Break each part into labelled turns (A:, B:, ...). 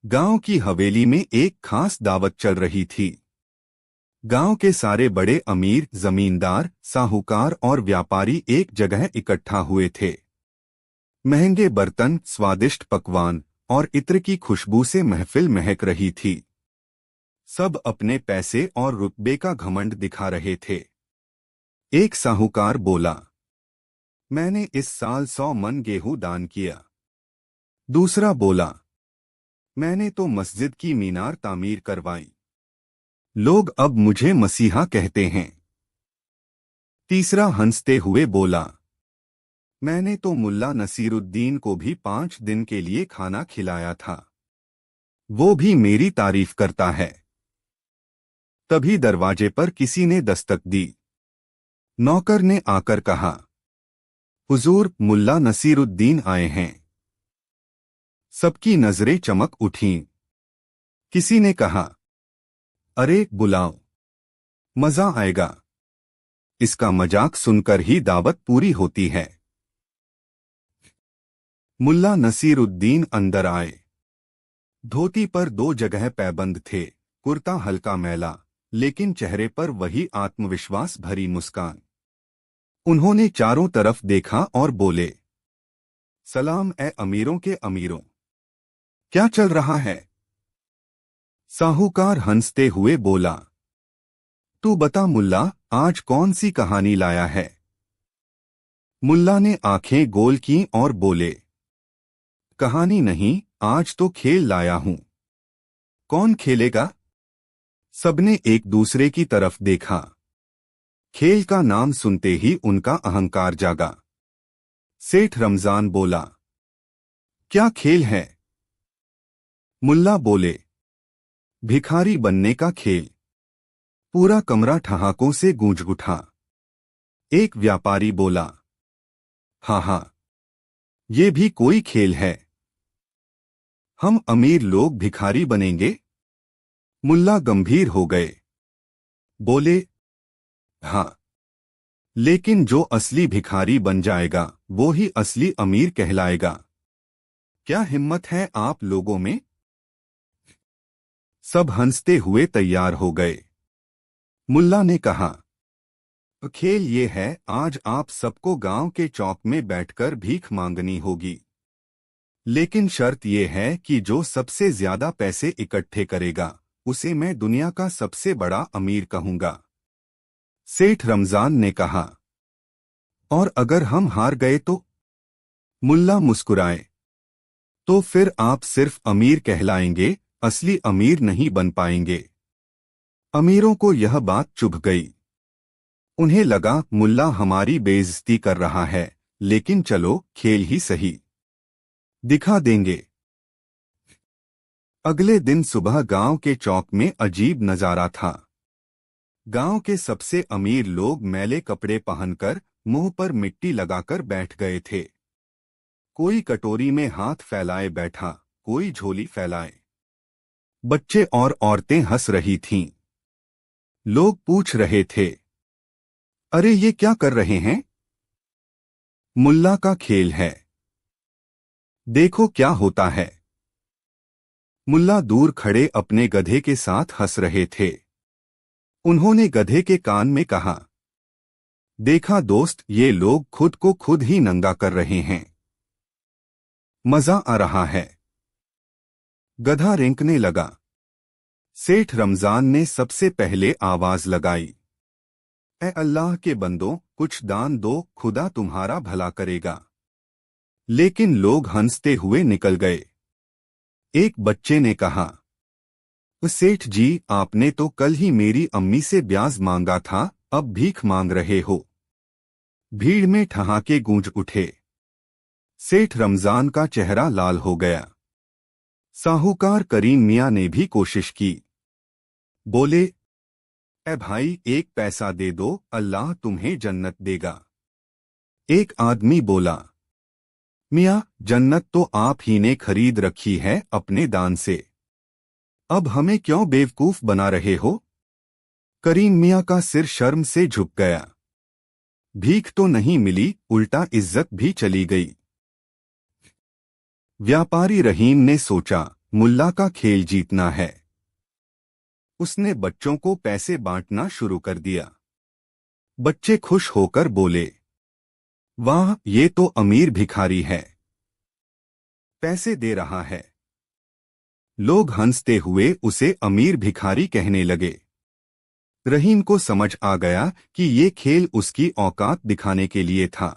A: गांव की हवेली में एक खास दावत चल रही थी। गांव के सारे बड़े अमीर, जमींदार, साहूकार और व्यापारी एक जगह इकट्ठा हुए थे। महंगे बर्तन, स्वादिष्ट पकवान और इत्र की खुशबू से महफिल महक रही थी। सब अपने पैसे और रुतबे का घमंड दिखा रहे थे। एक साहूकार बोला, मैंने इस साल 100 मन गेहूं दान किया। दूसरा बोला, मैंने तो मस्जिद की मीनार तामीर करवाई। लोग अब मुझे मसीहा कहते हैं। तीसरा हंसते हुए बोला, मैंने तो मुल्ला नसीरुद्दीन को भी 5 दिन के लिए खाना खिलाया था। वो भी मेरी तारीफ करता है। तभी दरवाजे पर किसी ने दस्तक दी। नौकर ने आकर कहा, हुजूर, मुल्ला नसीरुद्दीन आए हैं। सबकी नजरें चमक उठीं। किसी ने कहा, अरे बुलाओ, मजा आएगा। इसका मजाक सुनकर ही दावत पूरी होती है। मुल्ला नसीरुद्दीन अंदर आए। धोती पर 2 जगह पैबंद थे, कुर्ता हल्का मैला, लेकिन चेहरे पर वही आत्मविश्वास भरी मुस्कान। उन्होंने चारों तरफ देखा और बोले, सलाम ए अमीरों के अमीरों, क्या चल रहा है? साहूकार हंसते हुए बोला, तू बता मुल्ला, आज कौन सी कहानी लाया है? मुल्ला ने आंखें गोल कीं और बोले, कहानी नहीं, आज तो खेल लाया हूं। कौन खेलेगा? सबने एक दूसरे की तरफ देखा। खेल का नाम सुनते ही उनका अहंकार जागा। सेठ रमजान बोला, क्या खेल है? मुल्ला बोले, भिखारी बनने का खेल। पूरा कमरा ठहाकों से गूंज उठा। एक व्यापारी बोला, हाँ हाँ, ये भी कोई खेल है। हम अमीर लोग भिखारी बनेंगे? मुल्ला गंभीर हो गए। बोले, हाँ, लेकिन जो असली भिखारी बन जाएगा वो ही असली अमीर कहलाएगा। क्या हिम्मत है आप लोगों में? सब हंसते हुए तैयार हो गए। मुल्ला ने कहा, खेल ये है, आज आप सबको गांव के चौक में बैठकर भीख मांगनी होगी। लेकिन शर्त यह है कि जो सबसे ज्यादा पैसे इकट्ठे करेगा उसे मैं दुनिया का सबसे बड़ा अमीर कहूंगा। सेठ रमजान ने कहा, और अगर हम हार गए तो? मुल्ला मुस्कुराए, तो फिर आप सिर्फ अमीर कहलाएंगे, असली अमीर नहीं बन पाएंगे। अमीरों को यह बात चुभ गई। उन्हें लगा मुल्ला हमारी बेइज्जती कर रहा है, लेकिन चलो खेल ही सही, दिखा देंगे। अगले दिन सुबह गांव के चौक में अजीब नजारा था। गांव के सबसे अमीर लोग मैले कपड़े पहनकर मुंह पर मिट्टी लगाकर बैठ गए थे। कोई कटोरी में हाथ फैलाए बैठा, कोई झोली फैलाए। बच्चे और औरतें हंस रही थीं। लोग पूछ रहे थे, अरे ये क्या कर रहे हैं? मुल्ला का खेल है, देखो क्या होता है। मुल्ला दूर खड़े अपने गधे के साथ हंस रहे थे। उन्होंने गधे के कान में कहा, देखा दोस्त, ये लोग खुद को खुद ही नंगा कर रहे हैं। मजा आ रहा है। गधा रेंकने लगा। सेठ रमजान ने सबसे पहले आवाज लगाई, ए अल्लाह के बंदों, कुछ दान दो, खुदा तुम्हारा भला करेगा। लेकिन लोग हंसते हुए निकल गए। एक बच्चे ने कहा, सेठ जी, आपने तो कल ही मेरी अम्मी से ब्याज मांगा था, अब भीख मांग रहे हो। भीड़ में ठहाके गूंज उठे। सेठ रमजान का चेहरा लाल हो गया। साहूकार करीम मियां ने भी कोशिश की। बोले, ए भाई, एक पैसा दे दो, अल्लाह तुम्हें जन्नत देगा। एक आदमी बोला, मियां, जन्नत तो आप ही ने खरीद रखी है अपने दान से, अब हमें क्यों बेवकूफ बना रहे हो? करीम मियां का सिर शर्म से झुक गया। भीख तो नहीं मिली, उल्टा इज्जत भी चली गई। व्यापारी रहीम ने सोचा, मुल्ला का खेल जीतना है। उसने बच्चों को पैसे बांटना शुरू कर दिया। बच्चे खुश होकर बोले, वाह, ये तो अमीर भिखारी है, पैसे दे रहा है। लोग हंसते हुए उसे अमीर भिखारी कहने लगे। रहीम को समझ आ गया कि ये खेल उसकी औकात दिखाने के लिए था।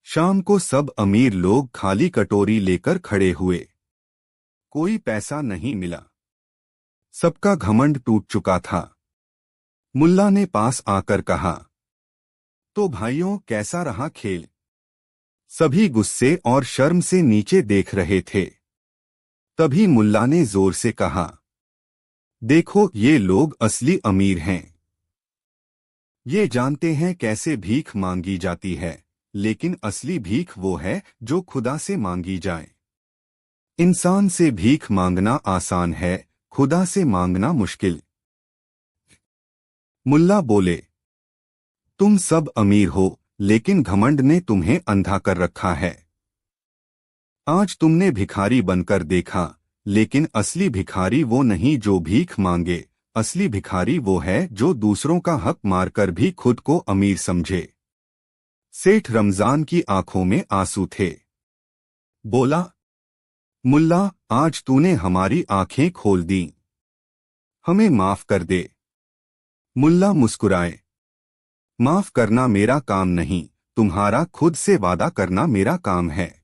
A: शाम को सब अमीर लोग खाली कटोरी लेकर खड़े हुए। कोई पैसा नहीं मिला। सबका घमंड टूट चुका था। मुल्ला ने पास आकर कहा, तो भाइयों, कैसा रहा खेल? सभी गुस्से और शर्म से नीचे देख रहे थे। तभी मुल्ला ने जोर से कहा, देखो, ये लोग असली अमीर हैं। ये जानते हैं कैसे भीख मांगी जाती है, लेकिन असली भीख वो है जो खुदा से मांगी जाए। इंसान से भीख मांगना आसान है, खुदा से मांगना मुश्किल। मुल्ला बोले, तुम सब अमीर हो, लेकिन घमंड ने तुम्हें अंधा कर रखा है। आज तुमने भिखारी बनकर देखा, लेकिन असली भिखारी वो नहीं जो भीख मांगे। असली भिखारी वो है जो दूसरों का हक मारकर भी खुद को अमीर समझे। सेठ रमजान की आंखों में आंसू थे। बोला, मुल्ला, आज तूने हमारी आंखें खोल दी। हमें माफ कर दे। मुल्ला मुस्कुराए, माफ करना मेरा काम नहीं, तुम्हारा खुद से वादा करना मेरा काम है।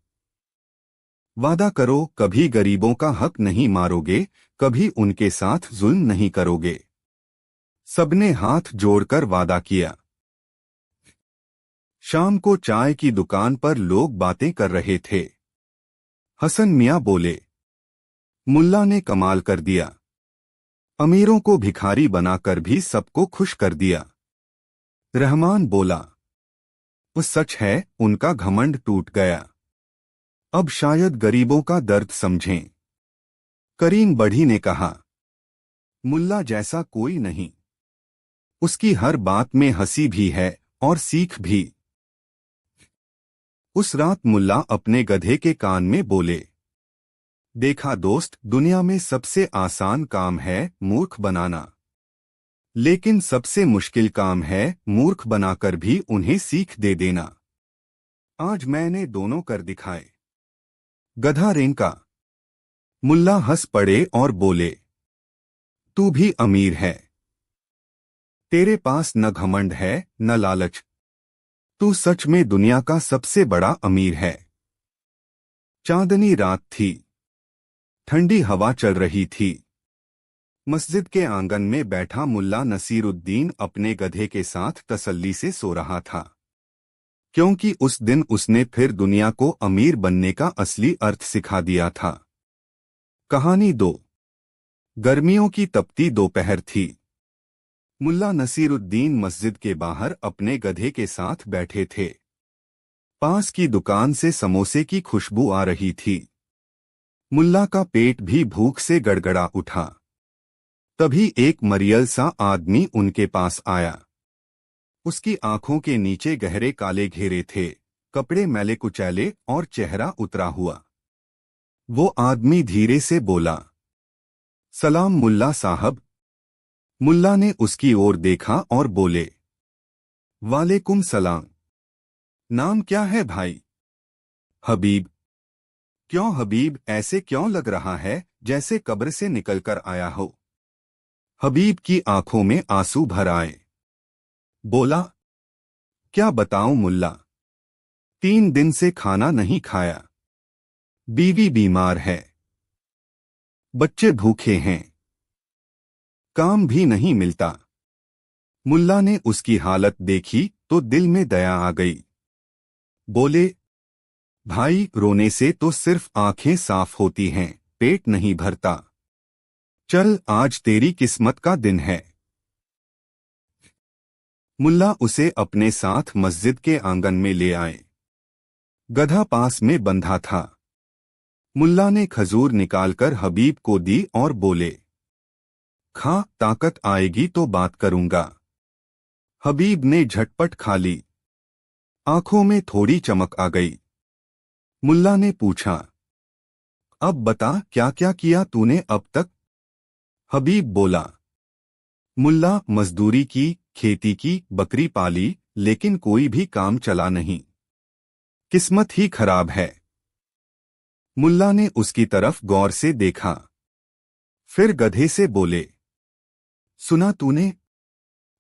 A: वादा करो, कभी गरीबों का हक नहीं मारोगे, कभी उनके साथ जुल्म नहीं करोगे। सबने हाथ जोड़कर वादा किया। शाम को चाय की दुकान पर लोग बातें कर रहे थे। हसन मियां बोले, मुल्ला ने कमाल कर दिया। अमीरों को भिखारी बनाकर भी सबको खुश कर दिया। रहमान बोला, वो सच है, उनका घमंड टूट गया। अब शायद गरीबों का दर्द समझें। करीम बढ़ी ने कहा, मुल्ला जैसा कोई नहीं। उसकी हर बात में हंसी भी है और सीख भी। उस रात मुल्ला अपने गधे के कान में बोले, देखा दोस्त, दुनिया में सबसे आसान काम है मूर्ख बनाना, लेकिन सबसे मुश्किल काम है मूर्ख बनाकर भी उन्हें सीख दे देना। आज मैंने दोनों कर दिखाए। गधा रेंका। मुल्ला हंस पड़े और बोले, तू भी अमीर है। तेरे पास न घमंड है न लालच। तू सच में दुनिया का सबसे बड़ा अमीर है। चांदनी रात थी। ठंडी हवा चल रही थी। मस्जिद के आंगन में बैठा मुल्ला नसीरुद्दीन अपने गधे के साथ तसल्ली से सो रहा था, क्योंकि उस दिन उसने फिर दुनिया को अमीर बनने का असली अर्थ सिखा दिया था। कहानी 2। गर्मियों की तपती दोपहर थी। मुल्ला नसीरुद्दीन मस्जिद के बाहर अपने गधे के साथ बैठे थे। पास की दुकान से समोसे की खुशबू आ रही थी। मुल्ला का पेट भी भूख से गड़गड़ा उठा। तभी एक मरियल सा आदमी उनके पास आया। उसकी आंखों के नीचे गहरे काले घेरे थे, कपड़े मैले कुचैले और चेहरा उतरा हुआ। वो आदमी धीरे से बोला, सलाम मुल्ला साहब। मुल्ला ने उसकी ओर देखा और बोले, वालेकुम सलाम। नाम क्या है भाई? हबीब। क्यों हबीब, ऐसे क्यों लग रहा है जैसे कब्र से निकलकर आया हो? हबीब की आंखों में आंसू भर आए। बोला, क्या बताऊं मुल्ला, 3 दिन से खाना नहीं खाया। बीवी बीमार है, बच्चे भूखे हैं, काम भी नहीं मिलता। मुल्ला ने उसकी हालत देखी तो दिल में दया आ गई। बोले, भाई, रोने से तो सिर्फ आंखें साफ होती हैं, पेट नहीं भरता। चल, आज तेरी किस्मत का दिन है। मुल्ला उसे अपने साथ मस्जिद के आंगन में ले आए। गधा पास में बंधा था। मुल्ला ने खजूर निकालकर हबीब को दी और बोले, खा, ताकत आएगी तो बात करूंगा। हबीब ने झटपट खा ली। आंखों में थोड़ी चमक आ गई। मुल्ला ने पूछा, अब बता क्या क्या किया तूने अब तक। हबीब बोला। मुल्ला, मजदूरी की, खेती की, बकरी पाली, लेकिन कोई भी काम चला नहीं। किस्मत ही खराब है। मुल्ला ने उसकी तरफ गौर से देखा। फिर गधे से बोले, सुना तूने,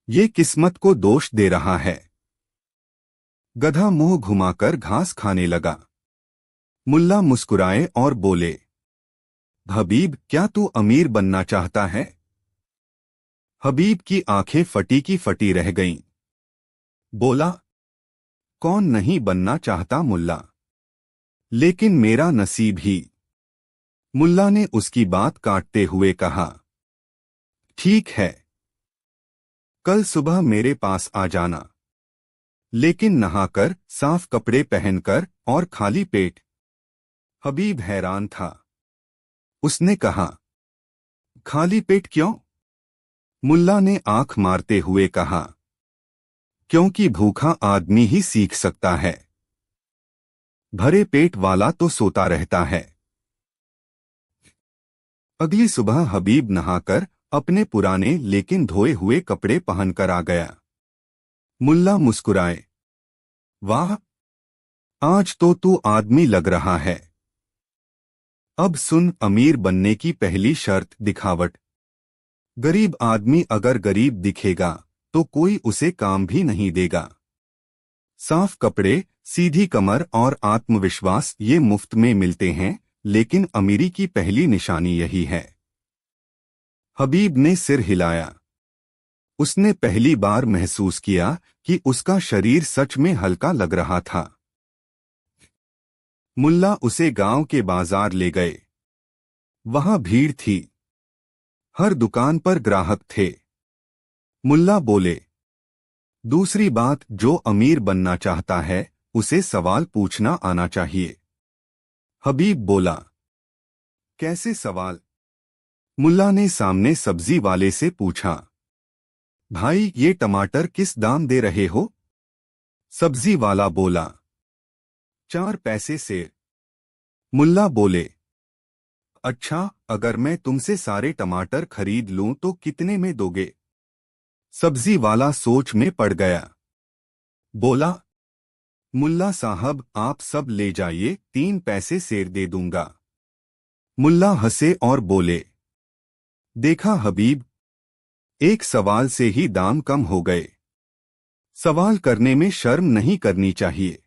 A: ये किस्मत को दोष दे रहा है। गधा मुंह घुमाकर घास खाने लगा। मुल्ला मुस्कुराए और बोले, हबीब, क्या तू अमीर बनना चाहता है। हबीब की आंखें फटी की फटी रह गईं। बोला, कौन नहीं बनना चाहता मुल्ला, लेकिन मेरा नसीब ही। मुल्ला ने उसकी बात काटते हुए कहा, ठीक है, कल सुबह मेरे पास आ जाना, लेकिन नहाकर, साफ कपड़े पहनकर और खाली पेट। हबीब हैरान था। उसने कहा, खाली पेट क्यों। मुल्ला ने आंख मारते हुए कहा, क्योंकि भूखा आदमी ही सीख सकता है, भरे पेट वाला तो सोता रहता है। अगली सुबह हबीब नहाकर अपने पुराने लेकिन धोए हुए कपड़े पहनकर आ गया। मुल्ला मुस्कुराए, वाह, आज तो तू आदमी लग रहा है। अब सुन, अमीर बनने की पहली शर्त दिखावट। गरीब आदमी अगर गरीब दिखेगा तो कोई उसे काम भी नहीं देगा। साफ कपड़े, सीधी कमर और आत्मविश्वास ये मुफ्त में मिलते हैं, लेकिन अमीरी की पहली निशानी यही है। हबीब ने सिर हिलाया। उसने पहली बार महसूस किया कि उसका शरीर सच में हल्का लग रहा था। मुल्ला उसे गांव के बाजार ले गए। वहां भीड़ थी। हर दुकान पर ग्राहक थे। मुल्ला बोले, दूसरी बात, जो अमीर बनना चाहता है उसे सवाल पूछना आना चाहिए। हबीब बोला, कैसे सवाल। मुल्ला ने सामने सब्जी वाले से पूछा, भाई ये टमाटर किस दाम दे रहे हो। सब्जी वाला बोला, 4 पैसे से। मुल्ला बोले, अच्छा, अगर मैं तुमसे सारे टमाटर खरीद लूं तो कितने में दोगे। सब्जी वाला सोच में पड़ गया। बोला, मुल्ला साहब, आप सब ले जाइए, 3 पैसे सेर दे दूंगा। मुल्ला हंसे और बोले, देखा हबीब, एक सवाल से ही दाम कम हो गए। सवाल करने में शर्म नहीं करनी चाहिए।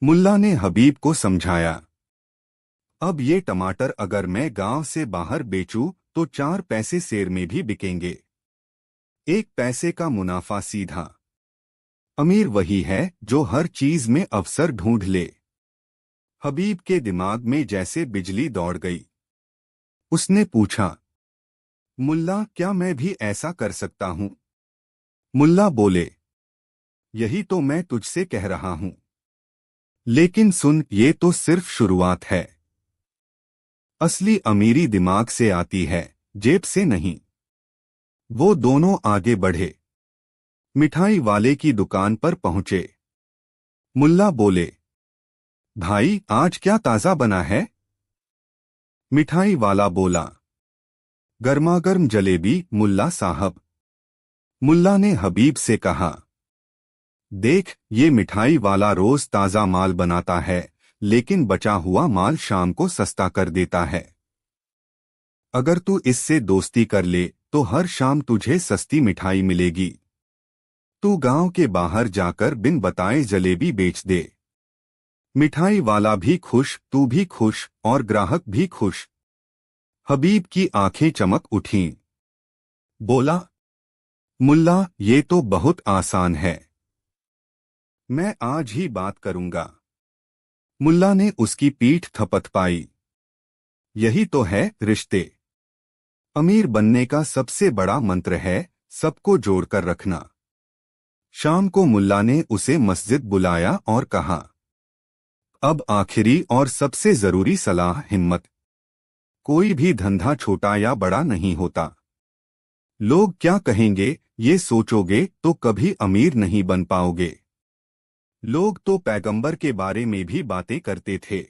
A: मुल्ला ने हबीब को समझाया, अब ये टमाटर अगर मैं गांव से बाहर बेचूं तो 4 पैसे सेर में भी बिकेंगे। 1 पैसे का मुनाफा सीधा। अमीर वही है जो हर चीज में अवसर ढूंढ ले। हबीब के दिमाग में जैसे बिजली दौड़ गई। उसने पूछा, मुल्ला, क्या मैं भी ऐसा कर सकता हूं। मुल्ला बोले, यही तो मैं तुझसे कह रहा हूं। लेकिन सुन, ये तो सिर्फ शुरुआत है। असली अमीरी दिमाग से आती है, जेब से नहीं। वो दोनों आगे बढ़े। मिठाई वाले की दुकान पर पहुंचे। मुल्ला बोले, भाई, आज क्या ताजा बना है। मिठाई वाला बोला, गर्मागर्म जलेबी मुल्ला साहब। मुल्ला ने हबीब से कहा, देख, ये मिठाई वाला रोज ताजा माल बनाता है, लेकिन बचा हुआ माल शाम को सस्ता कर देता है। अगर तू इससे दोस्ती कर ले तो हर शाम तुझे सस्ती मिठाई मिलेगी। तू गांव के बाहर जाकर बिन बताए जलेबी बेच दे। मिठाई वाला भी खुश, तू भी खुश और ग्राहक भी खुश। हबीब की आंखें चमक उठीं। बोला, मुल्ला, ये तो बहुत आसान है। मैं आज ही बात करूंगा। मुल्ला ने उसकी पीठ थपथपाई। यही तो है रिश्ते। अमीर बनने का सबसे बड़ा मंत्र है सबको जोड़कर रखना। शाम को मुल्ला ने उसे मस्जिद बुलाया और कहा, अब आखिरी और सबसे जरूरी सलाह, हिम्मत। कोई भी धंधा छोटा या बड़ा नहीं होता। लोग क्या कहेंगे ये सोचोगे तो कभी अमीर नहीं बन पाओगे। लोग तो पैगंबर के बारे में भी बातें करते थे।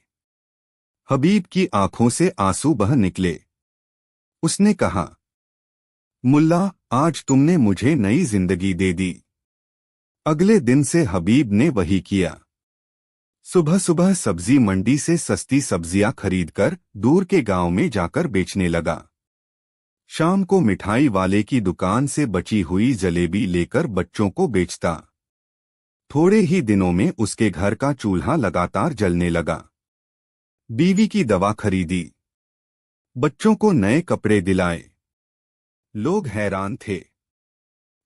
A: हबीब की आंखों से आंसू बह निकले। उसने कहा, मुल्ला, आज तुमने मुझे नई जिंदगी दे दी। अगले दिन से हबीब ने वही किया। सुबह सुबह सब्जी मंडी से सस्ती सब्जियां खरीदकर दूर के गांव में जाकर बेचने लगा। शाम को मिठाई वाले की दुकान से बची हुई जलेबी लेकर बच्चों को बेचता। थोड़े ही दिनों में उसके घर का चूल्हा लगातार जलने लगा। बीवी की दवा खरीदी, बच्चों को नए कपड़े दिलाए। लोग हैरान थे।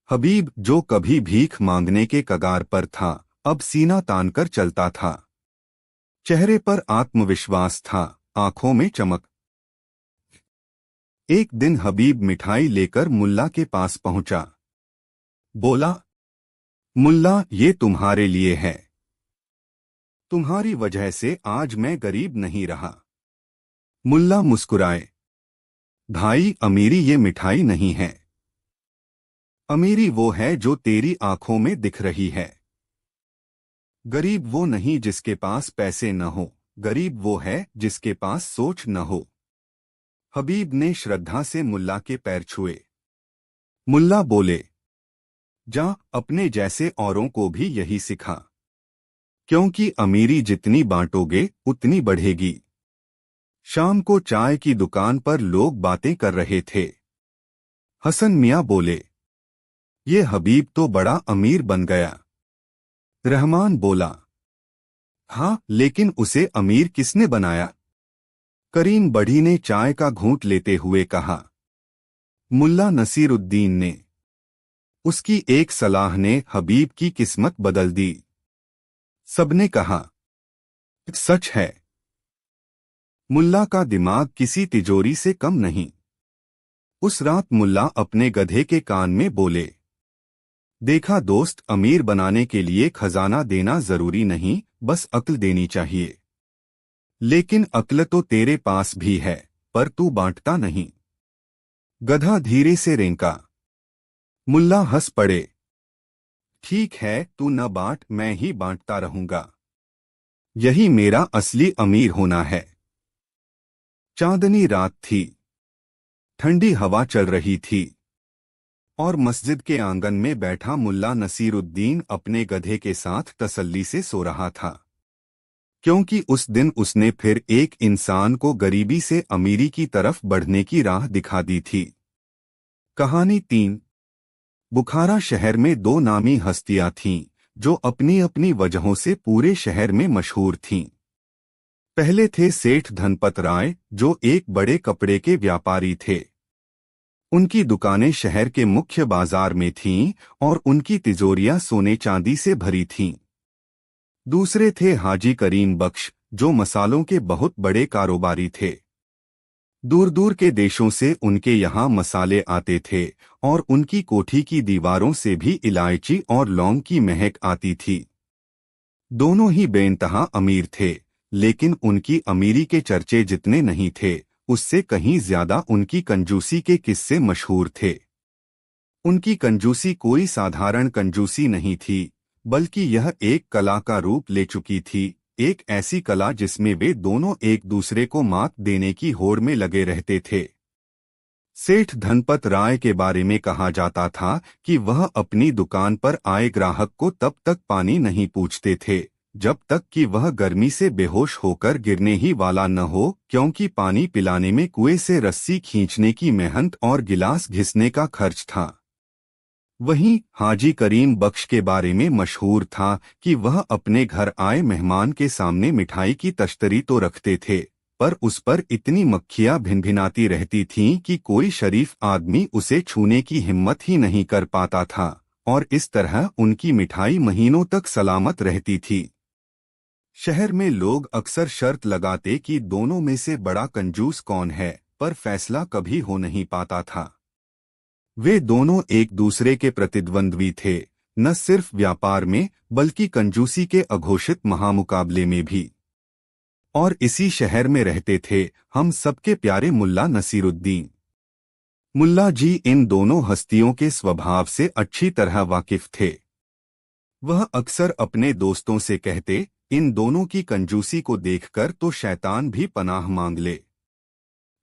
A: हबीब, जो कभी भीख मांगने के कगार पर था, अब सीना तानकर चलता था। चेहरे पर आत्मविश्वास था, आंखों में चमक। एक दिन हबीब मिठाई लेकर मुल्ला के पास पहुंचा। बोला, मुल्ला, ये तुम्हारे लिए है। तुम्हारी वजह से आज मैं गरीब नहीं रहा। मुल्ला मुस्कुराए। भाई, अमीरी ये मिठाई नहीं है। अमीरी वो है जो तेरी आंखों में दिख रही है। गरीब वो नहीं जिसके पास पैसे न हो, गरीब वो है जिसके पास सोच न हो। हबीब ने श्रद्धा से मुल्ला के पैर छुए। मुल्ला बोले, जा, अपने जैसे औरों को भी यही सिखा, क्योंकि अमीरी जितनी बांटोगे उतनी बढ़ेगी। शाम को चाय की दुकान पर लोग बातें कर रहे थे। हसन मियां बोले, ये हबीब तो बड़ा अमीर बन गया। रहमान बोला, हाँ, लेकिन उसे अमीर किसने बनाया? करीम बढ़ी ने चाय का घूंट लेते हुए कहा, मुल्ला नसीरुद्दीन ने। उसकी एक सलाह ने हबीब की किस्मत बदल दी। सबने कहा, सच है। मुल्ला का दिमाग किसी तिजोरी से कम नहीं। उस रात मुल्ला अपने गधे के कान में बोले, देखा दोस्त, अमीर बनाने के लिए खजाना देना जरूरी नहीं, बस अक्ल देनी चाहिए। लेकिन अक्ल तो तेरे पास भी है, पर तू बांटता नहीं। गधा धीरे से रेंका। मुल्ला हंस पड़े। ठीक है, तू न बांट, मैं ही बांटता रहूंगा। यही मेरा असली अमीर होना है। चांदनी रात थी। ठंडी हवा चल रही थी और मस्जिद के आंगन में बैठा मुल्ला नसीरुद्दीन अपने गधे के साथ तसल्ली से सो रहा था, क्योंकि उस दिन उसने फिर एक इंसान को गरीबी से अमीरी की तरफ बढ़ने की राह दिखा दी थी। कहानी 3। बुखारा शहर में दो नामी हस्तियां थीं, जो अपनी अपनी वजहों से पूरे शहर में मशहूर थीं। पहले थे सेठ धनपत राय, जो एक बड़े कपड़े के व्यापारी थे। उनकी दुकानें शहर के मुख्य बाजार में थीं और उनकी तिजोरियां सोने चांदी से भरी थीं। दूसरे थे हाजी करीम बख्श, जो मसालों के बहुत बड़े कारोबारी थे। दूर दूर के देशों से उनके यहाँ मसाले आते थे और उनकी कोठी की दीवारों से भी इलायची और लौंग की महक आती थी। दोनों ही बेइंतहा अमीर थे, लेकिन उनकी अमीरी के चर्चे जितने नहीं थे, उससे कहीं ज्यादा उनकी कंजूसी के किस्से मशहूर थे। उनकी कंजूसी कोई साधारण कंजूसी नहीं थी, बल्कि यह एक कला का रूप ले चुकी थी, एक ऐसी कला जिसमें वे दोनों एक दूसरे को मात देने की होड़ में लगे रहते थे। सेठ धनपत राय के बारे में कहा जाता था कि वह अपनी दुकान पर आए ग्राहक को तब तक पानी नहीं पूछते थे जब तक कि वह गर्मी से बेहोश होकर गिरने ही वाला न हो, क्योंकि पानी पिलाने में कुएं से रस्सी खींचने की मेहनत और गिलास घिसने का खर्च था। वहीं हाजी करीम बख्श के बारे में मशहूर था कि वह अपने घर आए मेहमान के सामने मिठाई की तश्तरी तो रखते थे, पर उस पर इतनी मक्खियां भिनभिनाती रहती थीं कि कोई शरीफ आदमी उसे छूने की हिम्मत ही नहीं कर पाता था, और इस तरह उनकी मिठाई महीनों तक सलामत रहती थी। शहर में लोग अक्सर शर्त लगाते कि दोनों में से बड़ा कंजूस कौन है, पर फैसला कभी हो नहीं पाता था। वे दोनों एक दूसरे के प्रतिद्वंद्वी थे, न सिर्फ व्यापार में बल्कि कंजूसी के अघोषित महामुकाबले में भी। और इसी शहर में रहते थे हम सबके प्यारे मुल्ला नसीरुद्दीन। मुल्ला जी इन दोनों हस्तियों के स्वभाव से अच्छी तरह वाकिफ थे। वह अक्सर अपने दोस्तों से कहते, इन दोनों की कंजूसी को देखकर तो शैतान भी पनाह मांग ले।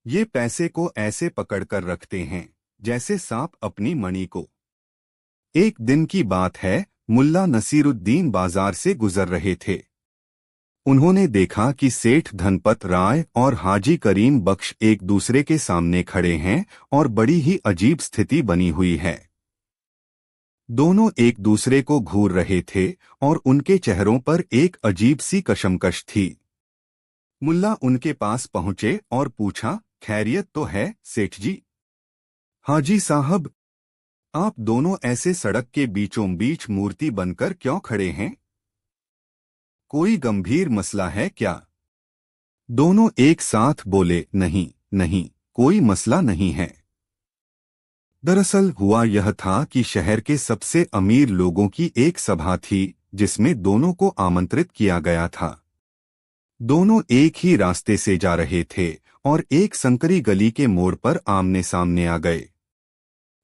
A: ये पैसे को ऐसे पकड़कर रखते हैं जैसे सांप अपनी मणि को। एक दिन की बात है, मुल्ला नसीरुद्दीन बाजार से गुजर रहे थे। उन्होंने देखा कि सेठ धनपत राय और हाजी करीम बख्श एक दूसरे के सामने खड़े हैं और बड़ी ही अजीब स्थिति बनी हुई है। दोनों एक दूसरे को घूर रहे थे और उनके चेहरों पर एक अजीब सी कशमकश थी। मुल्ला उनके पास पहुंचे और पूछा, खैरियत तो है सेठ जी? हाजी साहब, आप दोनों ऐसे सड़क के बीचों बीच मूर्ति बनकर क्यों खड़े हैं? कोई गंभीर मसला है क्या? दोनों एक साथ बोले, नहीं नहीं, कोई मसला नहीं है। दरअसल हुआ यह था कि शहर के सबसे अमीर लोगों की एक सभा थी जिसमें दोनों को आमंत्रित किया गया था। दोनों एक ही रास्ते से जा रहे थे और एक संकरी गली के मोड़ पर आमने सामने आ गए।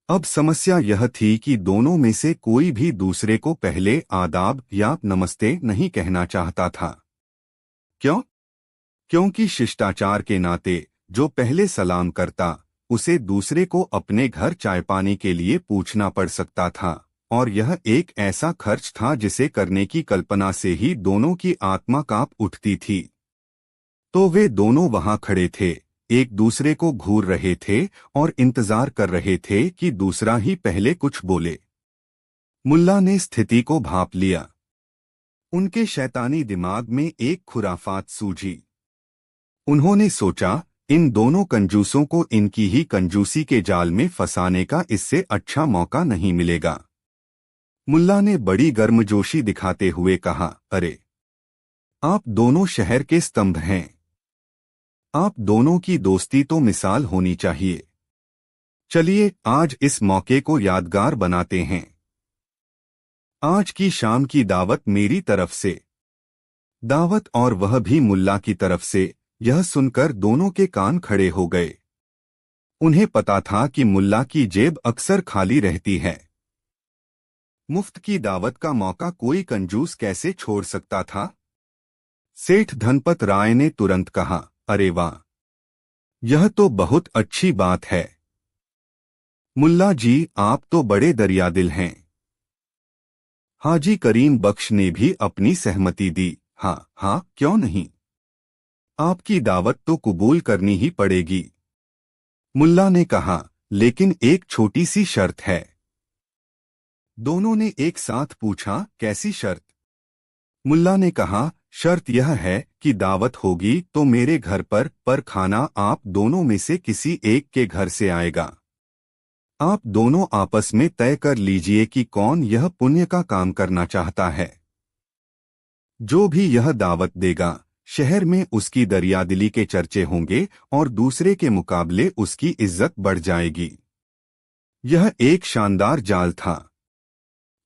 A: अब समस्या यह थी कि दोनों में से कोई भी दूसरे को पहले आदाब या नमस्ते नहीं कहना चाहता था। क्यों? क्योंकि शिष्टाचार के नाते जो पहले सलाम करता उसे दूसरे को अपने घर चाय पानी के लिए पूछना पड़ सकता था, और यह एक ऐसा खर्च था जिसे करने की कल्पना से ही दोनों की आत्मा कांप उठती थी। तो वे दोनों वहां खड़े थे, एक दूसरे को घूर रहे थे और इंतजार कर रहे थे कि दूसरा ही पहले कुछ बोले। मुल्ला ने स्थिति को भांप लिया। उनके शैतानी दिमाग में एक खुराफात सूझी। उन्होंने सोचा, इन दोनों कंजूसों को इनकी ही कंजूसी के जाल में फंसाने का इससे अच्छा मौका नहीं मिलेगा। मुल्ला ने बड़ी गर्मजोशी दिखाते हुए कहा, अरे, आप दोनों शहर के स्तंभ हैं। आप दोनों की दोस्ती तो मिसाल होनी चाहिए। चलिए आज इस मौके को यादगार बनाते हैं। आज की शाम की दावत मेरी तरफ से। दावत, और वह भी मुल्ला की तरफ से। यह सुनकर दोनों के कान खड़े हो गए। उन्हें पता था कि मुल्ला की जेब अक्सर खाली रहती है। मुफ्त की दावत का मौका कोई कंजूस कैसे छोड़ सकता था? सेठ धनपत राय ने तुरंत कहा, अरे वाह, यह तो बहुत अच्छी बात है। मुल्ला जी, आप तो बड़े दरियादिल हैं। हाजी करीम बख्श ने भी अपनी सहमति दी। हाँ हाँ, क्यों नहीं, आपकी दावत तो कबूल करनी ही पड़ेगी। मुल्ला ने कहा, लेकिन एक छोटी सी शर्त है। दोनों ने एक साथ पूछा, कैसी शर्त? मुल्ला ने कहा, शर्त यह है कि दावत होगी तो मेरे घर पर खाना आप दोनों में से किसी एक के घर से आएगा। आप दोनों आपस में तय कर लीजिए कि कौन यह पुण्य का काम करना चाहता है। जो भी यह दावत देगा, शहर में उसकी दरियादिली के चर्चे होंगे और दूसरे के मुकाबले उसकी इज्जत बढ़ जाएगी। यह एक शानदार जाल था।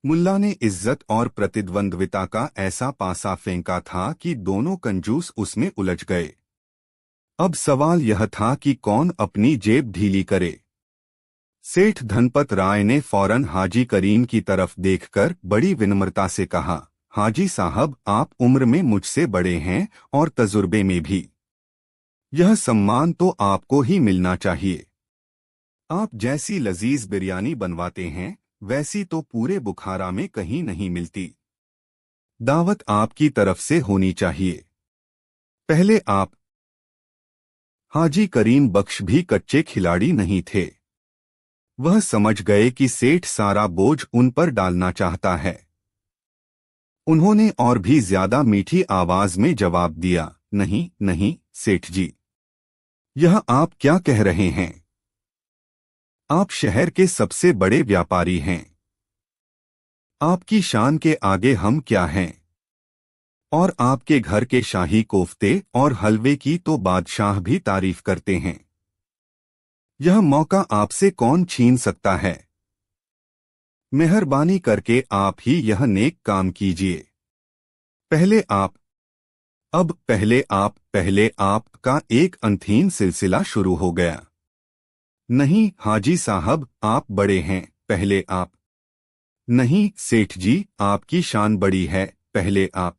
A: मुल्ला ने इज्जत और प्रतिद्वंद्विता का ऐसा पासा फेंका था कि दोनों कंजूस उसमें उलझ गए। अब सवाल यह था कि कौन अपनी जेब ढीली करे। सेठ धनपत राय ने फौरन हाजी करीम की तरफ देखकर बड़ी विनम्रता से कहा, हाजी साहब, आप उम्र में मुझसे बड़े हैं और तजुर्बे में भी। यह सम्मान तो आपको ही मिलना चाहिए। आप जैसी लजीज बिरयानी बनवाते हैं वैसी तो पूरे बुखारा में कहीं नहीं मिलती। दावत आपकी तरफ से होनी चाहिए। पहले आप। हाजी करीम बख्श भी कच्चे खिलाड़ी नहीं थे। वह समझ गए कि सेठ सारा बोझ उन पर डालना चाहता है। उन्होंने और भी ज्यादा मीठी आवाज में जवाब दिया, नहीं नहीं सेठ जी, यह आप क्या कह रहे हैं? आप शहर के सबसे बड़े व्यापारी हैं। आपकी शान के आगे हम क्या हैं? और आपके घर के शाही कोफ्ते और हलवे की तो बादशाह भी तारीफ करते हैं। यह मौका आपसे कौन छीन सकता है? मेहरबानी करके आप ही यह नेक काम कीजिए। पहले आप। अब पहले आप का एक अनथीन सिलसिला शुरू हो गया। नहीं हाजी साहब, आप बड़े हैं, पहले आप। नहीं सेठ जी, आपकी शान बड़ी है, पहले आप।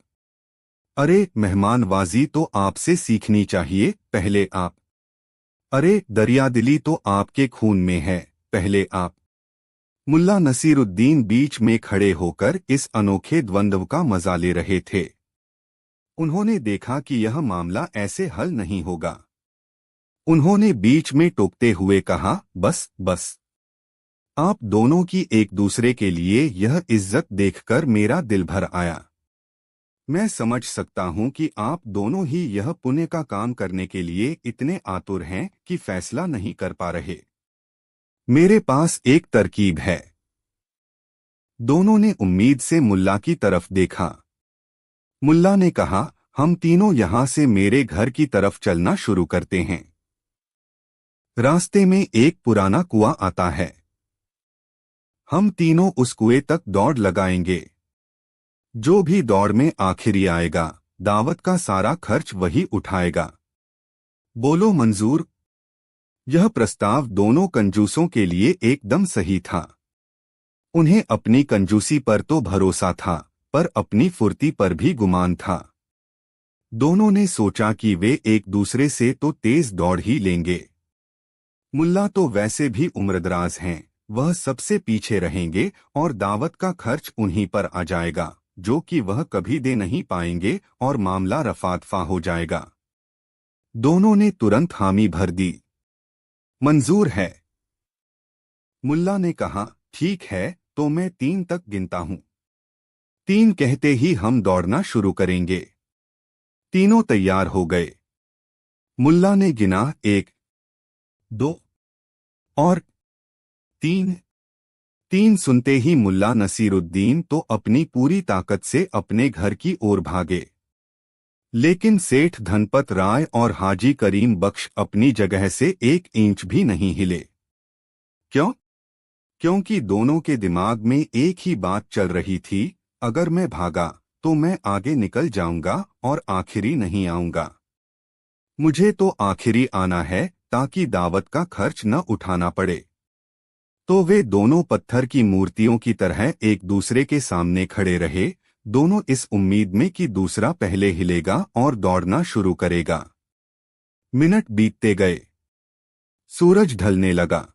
A: अरे मेहमानवाजी तो आपसे सीखनी चाहिए, पहले आप। अरे दरियादिली तो आपके खून में है, पहले आप। मुल्ला नसीरुद्दीन बीच में खड़े होकर इस अनोखे द्वंद्व का मजा ले रहे थे। उन्होंने देखा कि यह मामला ऐसे हल नहीं होगा। उन्होंने बीच में टोकते हुए कहा, बस बस। आप दोनों की एक दूसरे के लिए यह इज्जत देखकर मेरा दिल भर आया। मैं समझ सकता हूं कि आप दोनों ही यह पुण्य का काम करने के लिए इतने आतुर हैं कि फैसला नहीं कर पा रहे। मेरे पास एक तरकीब है। दोनों ने उम्मीद से मुल्ला की तरफ देखा। मुल्ला ने कहा, हम तीनों यहां से मेरे घर की तरफ चलना शुरू करते हैं। रास्ते में एक पुराना कुआं आता है। हम तीनों उस कुएं तक दौड़ लगाएंगे। जो भी दौड़ में आखिरी आएगा, दावत का सारा खर्च वही उठाएगा। बोलो मंजूर? यह प्रस्ताव दोनों कंजूसों के लिए एकदम सही था। उन्हें अपनी कंजूसी पर तो भरोसा था, पर अपनी फुर्ती पर भी गुमान था। दोनों ने सोचा कि वे एक दूसरे से तो तेज दौड़ ही लेंगे। मुल्ला तो वैसे भी उम्रदराज हैं, वह सबसे पीछे रहेंगे और दावत का खर्च उन्हीं पर आ जाएगा, जो कि वह कभी दे नहीं पाएंगे और मामला रफा-दफा हो जाएगा। दोनों ने तुरंत हामी भर दी। मंजूर है। मुल्ला ने कहा, ठीक है, तो मैं 3 तक गिनता हूं। 3 कहते ही हम दौड़ना शुरू करेंगे। तीनों तैयार हो गए। मुल्ला ने गिना, 1, 2 और 3। 3 सुनते ही मुल्ला नसीरुद्दीन तो अपनी पूरी ताकत से अपने घर की ओर भागे। लेकिन सेठ धनपत राय और हाजी करीम बख्श अपनी जगह से 1 इंच भी नहीं हिले। क्यों? क्योंकि दोनों के दिमाग में एक ही बात चल रही थी, अगर मैं भागा तो मैं आगे निकल जाऊंगा और आखिरी नहीं आऊंगा। मुझे तो आखिरी आना है ताकि दावत का खर्च न उठाना पड़े। तो वे दोनों पत्थर की मूर्तियों की तरह एक दूसरे के सामने खड़े रहे, दोनों इस उम्मीद में कि दूसरा पहले हिलेगा और दौड़ना शुरू करेगा। मिनट बीतते गए। सूरज ढलने लगा।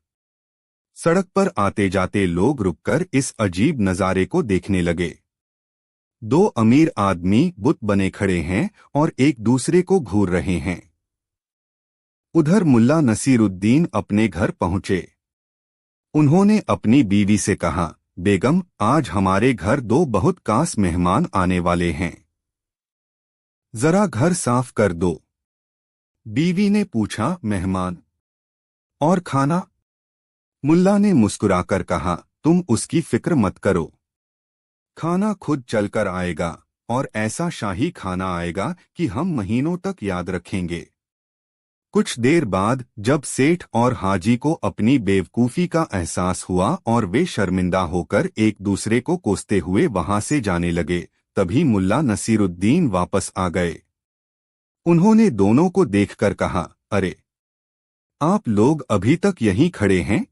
A: सड़क पर आते जाते लोग रुककर इस अजीब नजारे को देखने लगे। 2 अमीर आदमी बुत बने खड़े हैं और एक दूसरे को घूर रहे हैं। उधर मुल्ला नसीरुद्दीन अपने घर पहुंचे। उन्होंने अपनी बीवी से कहा, बेगम, आज हमारे घर 2 बहुत खास मेहमान आने वाले हैं। जरा घर साफ कर दो। बीवी ने पूछा, मेहमान और खाना? मुल्ला ने मुस्कुराकर कहा, तुम उसकी फिक्र मत करो। खाना खुद चलकर आएगा और ऐसा शाही खाना आएगा कि हम महीनों तक याद रखेंगे। कुछ देर बाद जब सेठ और हाजी को अपनी बेवकूफ़ी का एहसास हुआ और वे शर्मिंदा होकर एक दूसरे को कोसते हुए वहां से जाने लगे, तभी मुल्ला नसीरुद्दीन वापस आ गए। उन्होंने दोनों को देखकर कहा, अरे, आप लोग अभी तक यहीं खड़े हैं?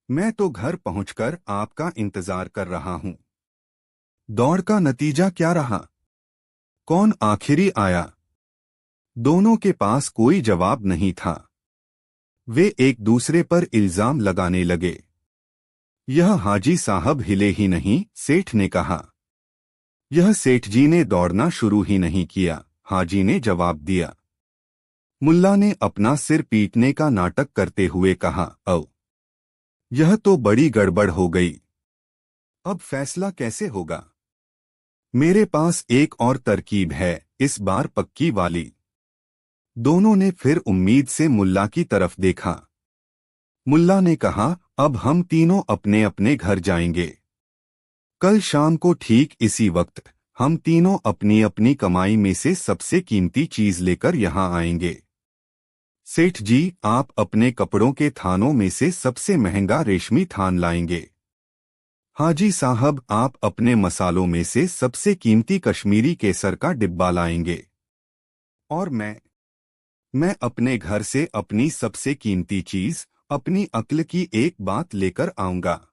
A: मैं तो घर पहुंचकर आपका इंतजार कर रहा हूं। दौड़ का नतीजा क्या रहा? कौन आखिरी आया? दोनों के पास कोई जवाब नहीं था। वे एक दूसरे पर इल्जाम लगाने लगे। यह हाजी साहब हिले ही नहीं, सेठ ने कहा। यह सेठ जी ने दौड़ना शुरू ही नहीं किया, हाजी ने जवाब दिया। मुल्ला ने अपना सिर पीटने का नाटक करते हुए कहा, यह तो बड़ी गड़बड़ हो गई। अब फैसला कैसे होगा? मेरे पास एक और तरकीब है, इस बार पक्की वाली। दोनों ने फिर उम्मीद से मुल्ला की तरफ देखा। मुल्ला ने कहा, अब हम तीनों अपने अपने घर जाएंगे। कल शाम को ठीक इसी वक्त हम तीनों अपनी अपनी कमाई में से सबसे कीमती चीज लेकर यहाँ आएंगे। सेठ जी, आप अपने कपड़ों के थानों में से सबसे महंगा रेशमी थान लाएंगे। हाजी साहब, आप अपने मसालों में से सबसे कीमती कश्मीरी केसर का डिब्बा लाएंगे। और मैं अपने घर से अपनी सबसे कीमती चीज, अपनी अक्ल की एक बात लेकर आऊंगा।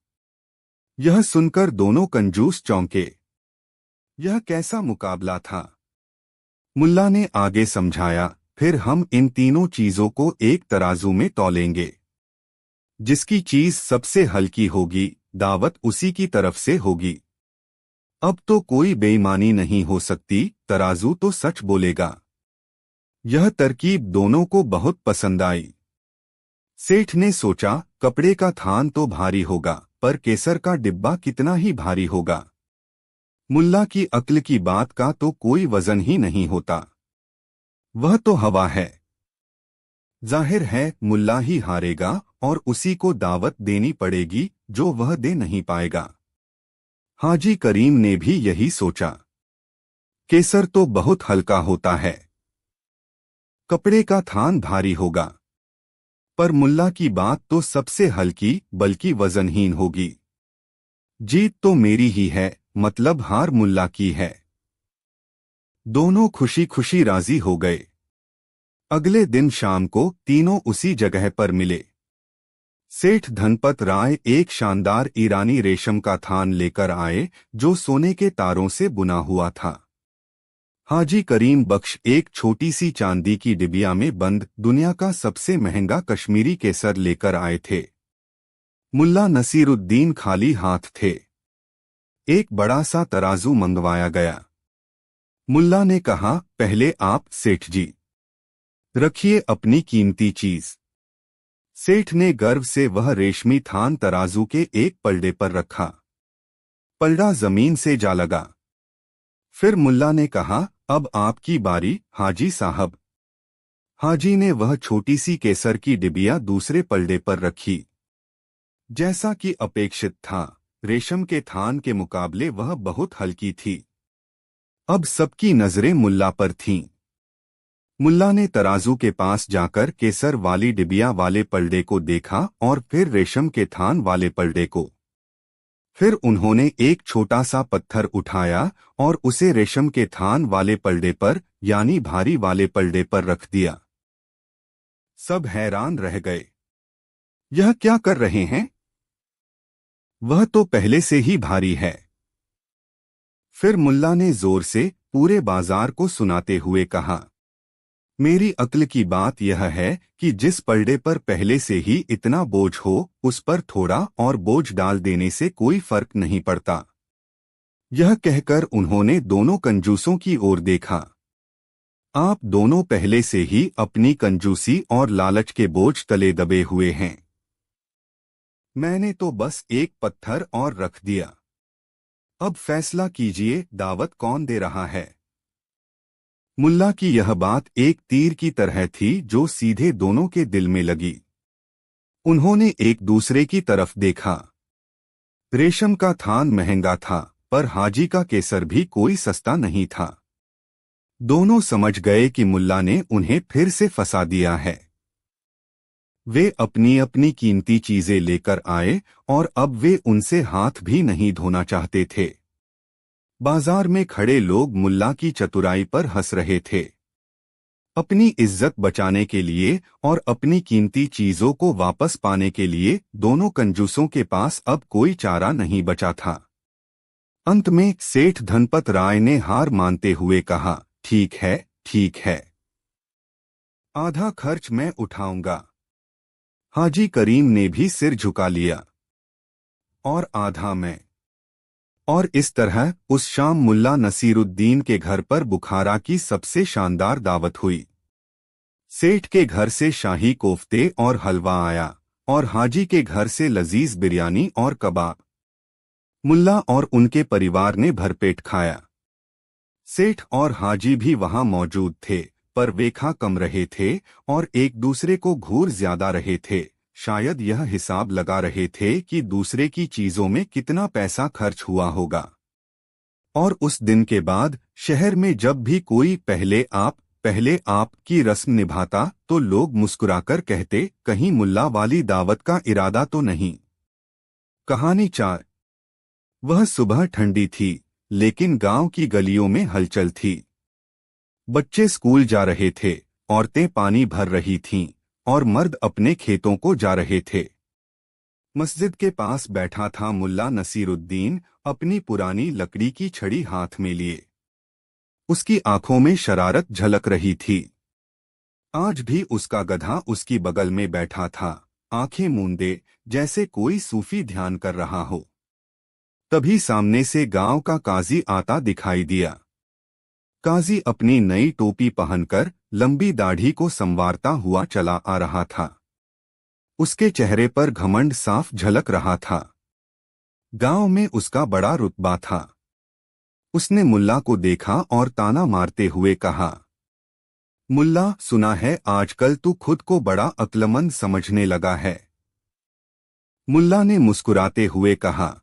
A: यह सुनकर दोनों कंजूस चौंके। यह कैसा मुकाबला था? मुल्ला ने आगे समझाया, फिर हम इन तीनों चीजों को एक तराजू में तौलेंगे। जिसकी चीज सबसे हल्की होगी, दावत उसी की तरफ से होगी। अब तो कोई बेईमानी नहीं हो सकती, तराजू तो सच बोलेगा। यह तरकीब दोनों को बहुत पसंद आई। सेठ ने सोचा, कपड़े का थान तो भारी होगा, पर केसर का डिब्बा कितना ही भारी होगा। मुल्ला की अक्ल की बात का तो कोई वजन ही नहीं होता। वह तो हवा है। जाहिर है मुल्ला ही हारेगा और उसी को दावत देनी पड़ेगी जो वह दे नहीं पाएगा। हाजी करीम ने भी यही सोचा। केसर तो बहुत हल्का होता है, कपड़े का थान भारी होगा, पर मुल्ला की बात तो सबसे हल्की बल्कि वजनहीन होगी। जीत तो मेरी ही है, मतलब हार मुल्ला की है। दोनों खुशी खुशी राजी हो गए। अगले दिन शाम को तीनों उसी जगह पर मिले। सेठ धनपत राय एक शानदार ईरानी रेशम का थान लेकर आए जो सोने के तारों से बुना हुआ था। हाजी करीम बख्श एक छोटी सी चांदी की डिबिया में बंद दुनिया का सबसे महंगा कश्मीरी केसर लेकर आए थे। मुल्ला नसीरुद्दीन खाली हाथ थे। एक बड़ा सा तराजू मंगवाया गया। मुल्ला ने कहा, पहले आप सेठ जी रखिए अपनी कीमती चीज। सेठ ने गर्व से वह रेशमी थान तराजू के एक पलड़े पर रखा। पलड़ा जमीन से जा लगा। फिर मुल्ला ने कहा, अब आपकी बारी हाजी साहब। हाजी ने वह छोटी सी केसर की डिबिया दूसरे पलड़े पर रखी। जैसा कि अपेक्षित था, रेशम के थान के मुकाबले वह बहुत हल्की थी। अब सबकी नजरें मुल्ला पर थीं। मुल्ला ने तराजू के पास जाकर केसर वाली डिबिया वाले पलड़े को देखा और फिर रेशम के थान वाले पलड़े को। फिर उन्होंने एक छोटा सा पत्थर उठाया और उसे रेशम के थान वाले पलड़े पर यानी भारी वाले पलड़े पर रख दिया। सब हैरान रह गए। यह क्या कर रहे हैं? वह तो पहले से ही भारी है। फिर मुल्ला ने जोर से पूरे बाजार को सुनाते हुए कहा, मेरी अक्ल की बात यह है कि जिस पलड़े पर पहले से ही इतना बोझ हो उस पर थोड़ा और बोझ डाल देने से कोई फर्क नहीं पड़ता। यह कहकर उन्होंने दोनों कंजूसों की ओर देखा। आप दोनों पहले से ही अपनी कंजूसी और लालच के बोझ तले दबे हुए हैं। मैंने तो बस एक पत्थर और रख दिया। अब फैसला कीजिए, दावत कौन दे रहा है? मुल्ला की यह बात एक तीर की तरह थी जो सीधे दोनों के दिल में लगी। उन्होंने एक दूसरे की तरफ देखा। रेशम का थान महंगा था, पर हाजी का केसर भी कोई सस्ता नहीं था। दोनों समझ गए कि मुल्ला ने उन्हें फिर से फंसा दिया है। वे अपनी अपनी कीमती चीजें लेकर आए और अब वे उनसे हाथ भी नहीं धोना चाहते थे। बाजार में खड़े लोग मुल्ला की चतुराई पर हंस रहे थे। अपनी इज्जत बचाने के लिए और अपनी कीमती चीजों को वापस पाने के लिए दोनों कंजूसों के पास अब कोई चारा नहीं बचा था। अंत में सेठ धनपत राय ने हार मानते हुए कहा, ठीक है, ठीक है। आधा खर्च मैं उठाऊंगा। हाजी करीम ने भी सिर झुका लिया। और आधा मैं। और इस तरह उस शाम मुल्ला नसीरुद्दीन के घर पर बुखारा की सबसे शानदार दावत हुई। सेठ के घर से शाही कोफ्ते और हलवा आया और हाजी के घर से लजीज बिरयानी और कबाब। मुल्ला और उनके परिवार ने भरपेट खाया। सेठ और हाजी भी वहां मौजूद थे, पर वे खा कम रहे थे और एक दूसरे को घूर ज्यादा रहे थे। शायद यह हिसाब लगा रहे थे कि दूसरे की चीजों में कितना पैसा खर्च हुआ होगा। और उस दिन के बाद शहर में जब भी कोई पहले आप की रस्म निभाता तो लोग मुस्कुराकर कहते, कहीं मुल्ला वाली दावत का इरादा तो नहीं। कहानी 4। वह सुबह ठंडी थी, लेकिन गांव की गलियों में हलचल थी। बच्चे स्कूल जा रहे थे, औरतें पानी भर रही थीं और मर्द अपने खेतों को जा रहे थे। मस्जिद के पास बैठा था मुल्ला नसीरुद्दीन अपनी पुरानी लकड़ी की छड़ी हाथ में लिए। उसकी आंखों में शरारत झलक रही थी। आज भी उसका गधा उसकी बगल में बैठा था, आंखें मूंदे, जैसे कोई सूफी ध्यान कर रहा हो। तभी सामने से गांव का काजी आता दिखाई दिया। काजी अपनी नई टोपी पहनकर लंबी दाढ़ी को संवारता हुआ चला आ रहा था। उसके चेहरे पर घमंड साफ झलक रहा था। गांव में उसका बड़ा रुतबा था। उसने मुल्ला को देखा और ताना मारते हुए कहा, मुल्ला, सुना है आजकल तू खुद को बड़ा अक्लमंद समझने लगा है। मुल्ला ने मुस्कुराते हुए कहा,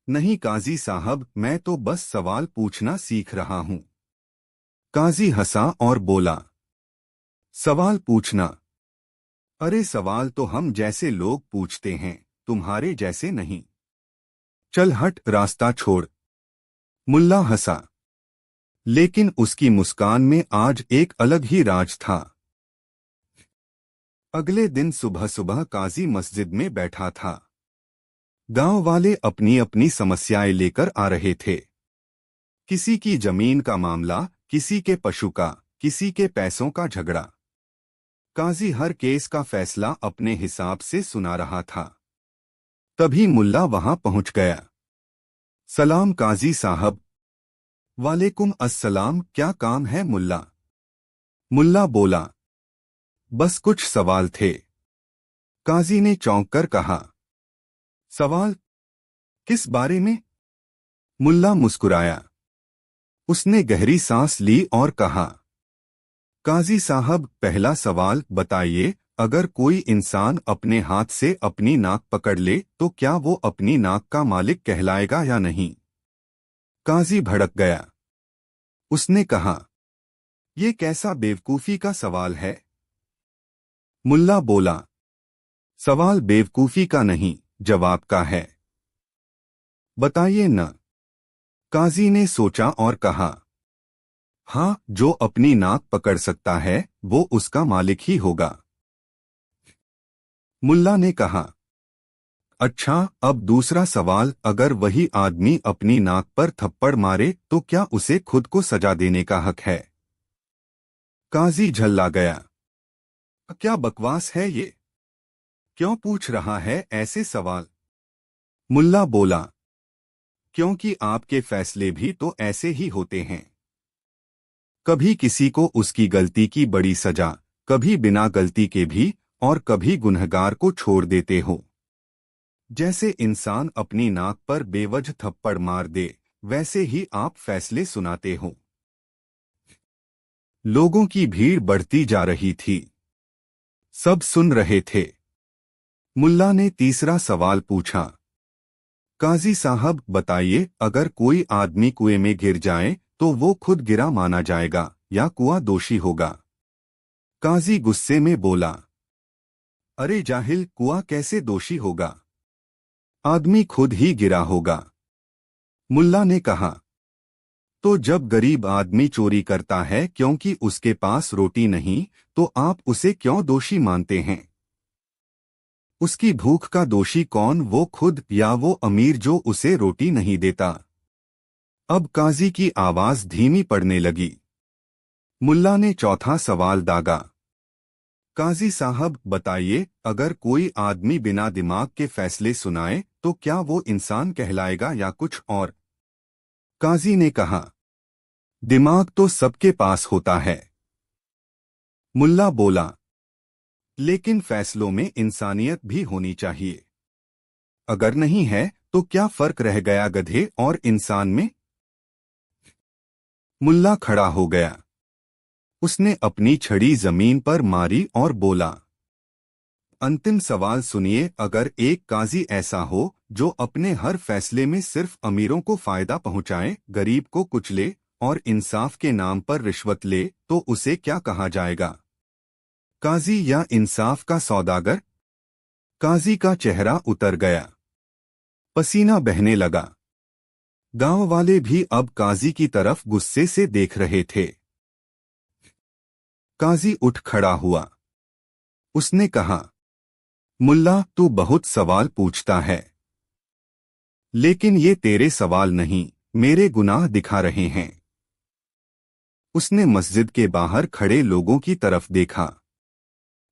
A: नहीं काजी साहब, मैं तो बस सवाल पूछना सीख रहा हूं। काजी हंसा और बोला, सवाल पूछना? अरे सवाल तो हम जैसे लोग पूछते हैं, तुम्हारे जैसे नहीं। चल हट, रास्ता छोड़। मुल्ला हंसा, लेकिन उसकी मुस्कान में आज एक अलग ही राज था। अगले दिन सुबह सुबह काजी मस्जिद में बैठा था। गांव वाले अपनी अपनी समस्याएं लेकर आ रहे थे। किसी की जमीन का मामला, किसी के पशु का, किसी के पैसों का झगड़ा। काजी हर केस का फैसला अपने हिसाब से सुना रहा था। तभी मुल्ला वहां पहुंच गया। सलाम काजी साहब। वालेकुम अस्सलाम, क्या काम है मुल्ला? मुल्ला बोला, बस कुछ सवाल थे। काजी ने चौंक कर कहा, सवाल? किस बारे में? मुल्ला मुस्कुराया। उसने गहरी सांस ली और कहा, काजी साहब, पहला सवाल बताइए, अगर कोई इंसान अपने हाथ से अपनी नाक पकड़ ले तो क्या वो अपनी नाक का मालिक कहलाएगा या नहीं? काजी भड़क गया। उसने कहा, ये कैसा बेवकूफी का सवाल है? मुल्ला बोला, सवाल बेवकूफी का नहीं, जवाब का है। बताइए न। काजी ने सोचा और कहा, हाँ, जो अपनी नाक पकड़ सकता है वो उसका मालिक ही होगा। मुल्ला ने कहा, अच्छा, अब दूसरा सवाल, अगर वही आदमी अपनी नाक पर थप्पड़ मारे तो क्या उसे खुद को सजा देने का हक है? काजी झल्ला गया। क्या बकवास है ये? क्यों पूछ रहा है ऐसे सवाल? मुल्ला बोला, क्योंकि आपके फैसले भी तो ऐसे ही होते हैं। कभी किसी को उसकी गलती की बड़ी सजा, कभी बिना गलती के भी, और कभी गुनहगार को छोड़ देते हो। जैसे इंसान अपनी नाक पर बेवजह थप्पड़ मार दे, वैसे ही आप फैसले सुनाते हो। लोगों की भीड़ बढ़ती जा रही थी। सब सुन रहे थे। मुल्ला ने तीसरा सवाल पूछा, काजी साहब बताइए, अगर कोई आदमी कुएं में गिर जाए तो वो खुद गिरा माना जाएगा या कुआं दोषी होगा? काजी गुस्से में बोला, अरे जाहिल, कुआं कैसे दोषी होगा? आदमी खुद ही गिरा होगा। मुल्ला ने कहा, तो जब गरीब आदमी चोरी करता है क्योंकि उसके पास रोटी नहीं, तो आप उसे क्यों दोषी मानते हैं? उसकी भूख का दोषी कौन, वो खुद या वो अमीर जो उसे रोटी नहीं देता? अब काजी की आवाज धीमी पड़ने लगी। मुल्ला ने चौथा सवाल दागा, काजी साहब बताइए, अगर कोई आदमी बिना दिमाग के फैसले सुनाए तो क्या वो इंसान कहलाएगा या कुछ और? काजी ने कहा, दिमाग तो सबके पास होता है। मुल्ला बोला, लेकिन फैसलों में इंसानियत भी होनी चाहिए। अगर नहीं है तो क्या फर्क रह गया गधे और इंसान में? मुल्ला खड़ा हो गया। उसने अपनी छड़ी जमीन पर मारी और बोला, अंतिम सवाल सुनिए, अगर एक काजी ऐसा हो जो अपने हर फैसले में सिर्फ अमीरों को फायदा पहुंचाए, गरीब को कुचले और इंसाफ के नाम पर रिश्वत ले, तो उसे क्या कहा जाएगा? काजी या इंसाफ का सौदागर? काजी का चेहरा उतर गया। पसीना बहने लगा। गांव वाले भी अब काजी की तरफ गुस्से से देख रहे थे। काजी उठ खड़ा हुआ। उसने कहा, मुल्ला, तू बहुत सवाल पूछता है, लेकिन ये तेरे सवाल नहीं, मेरे गुनाह दिखा रहे हैं। उसने मस्जिद के बाहर खड़े लोगों की तरफ देखा।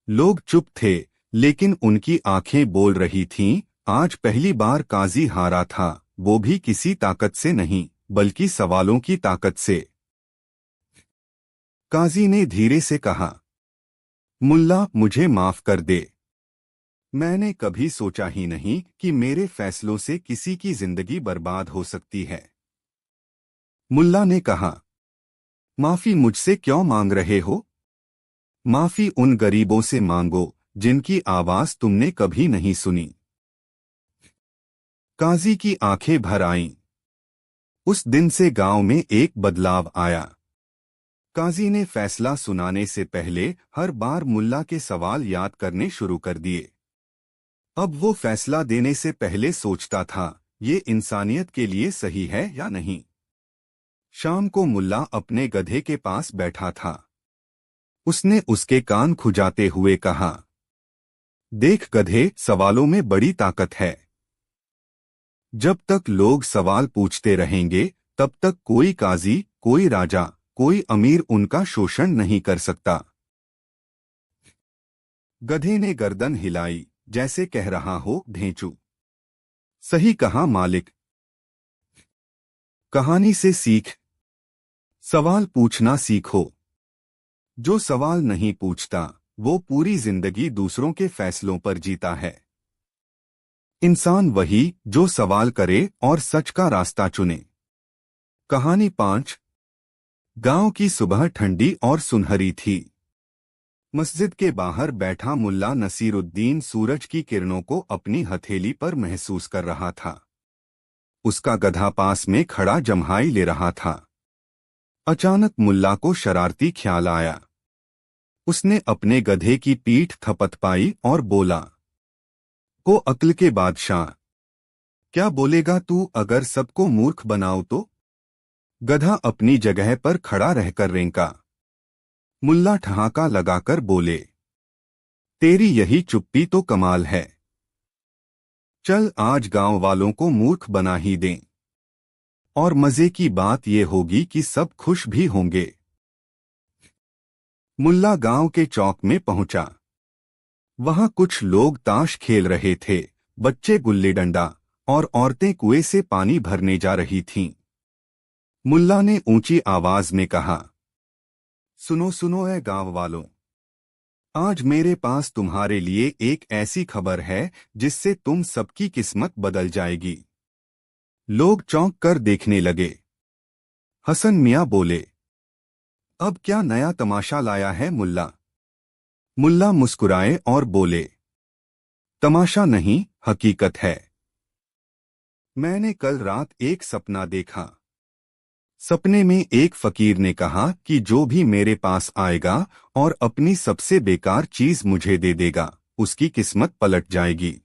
A: लोग चुप थे, लेकिन उनकी आंखें बोल रही थीं। आज पहली बार काजी हारा था, वो भी किसी ताकत से नहीं, बल्कि सवालों की ताकत से। काजी ने धीरे से कहा, मुल्ला, मुझे माफ कर दे। मैंने कभी सोचा ही नहीं कि मेरे फैसलों से किसी की जिंदगी बर्बाद हो सकती है। मुल्ला ने कहा, माफी मुझसे क्यों मांग रहे हो? माफी उन गरीबों से मांगो जिनकी आवाज तुमने कभी नहीं सुनी। काजी की आंखें भर आईं। उस दिन से गांव में एक बदलाव आया। काजी ने फैसला सुनाने से पहले हर बार मुल्ला के सवाल याद करने शुरू कर दिए। अब वो फैसला देने से पहले सोचता था, ये इंसानियत के लिए सही है या नहीं। शाम को मुल्ला अपने गधे के पास बैठा था। उसने उसके कान खुजाते हुए कहा, देख गधे, सवालों में बड़ी ताकत है। जब तक लोग सवाल पूछते रहेंगे, तब तक कोई काजी, कोई राजा, कोई अमीर उनका शोषण नहीं कर सकता। गधे ने गर्दन हिलाई, जैसे कह रहा हो, ढेंचू। सही कहा मालिक। कहानी से सीख। सवाल पूछना सीखो। जो सवाल नहीं पूछता, वो पूरी जिंदगी दूसरों के फैसलों पर जीता है। इंसान वही जो सवाल करे और सच का रास्ता चुने। कहानी 5। गांव की सुबह ठंडी और सुनहरी थी। मस्जिद के बाहर बैठा मुल्ला नसीरुद्दीन सूरज की किरणों को अपनी हथेली पर महसूस कर रहा था। उसका गधा पास में खड़ा जम्हाई ले रहा था। अचानक मुल्ला को शरारती ख्याल आया। उसने अपने गधे की पीठ थपथपाई और बोला, को अक्ल के बादशाह, क्या बोलेगा तू अगर सबको मूर्ख बनाओ तो? गधा अपनी जगह पर खड़ा रहकर रेंका। मुल्ला ठहाका लगाकर बोले, तेरी यही चुप्पी तो कमाल है। चल आज गांव वालों को मूर्ख बना ही दें। और मजे की बात यह होगी कि सब खुश भी होंगे। मुल्ला गांव के चौक में पहुंचा। वहां कुछ लोग ताश खेल रहे थे, बच्चे गुल्ली डंडा और औरतें कुएं से पानी भरने जा रही थीं। मुल्ला ने ऊंची आवाज में कहा, सुनो सुनो ए गांव वालों, आज मेरे पास तुम्हारे लिए एक ऐसी खबर है जिससे तुम सबकी किस्मत बदल जाएगी। लोग चौंक कर देखने लगे। हसन मियां बोले, अब क्या नया तमाशा लाया है मुल्ला? मुल्ला मुस्कुराए और बोले, तमाशा नहीं, हकीकत है। मैंने कल रात एक सपना देखा। सपने में एक फकीर ने कहा कि जो भी मेरे पास आएगा और अपनी सबसे बेकार चीज मुझे दे देगा, उसकी किस्मत पलट जाएगी।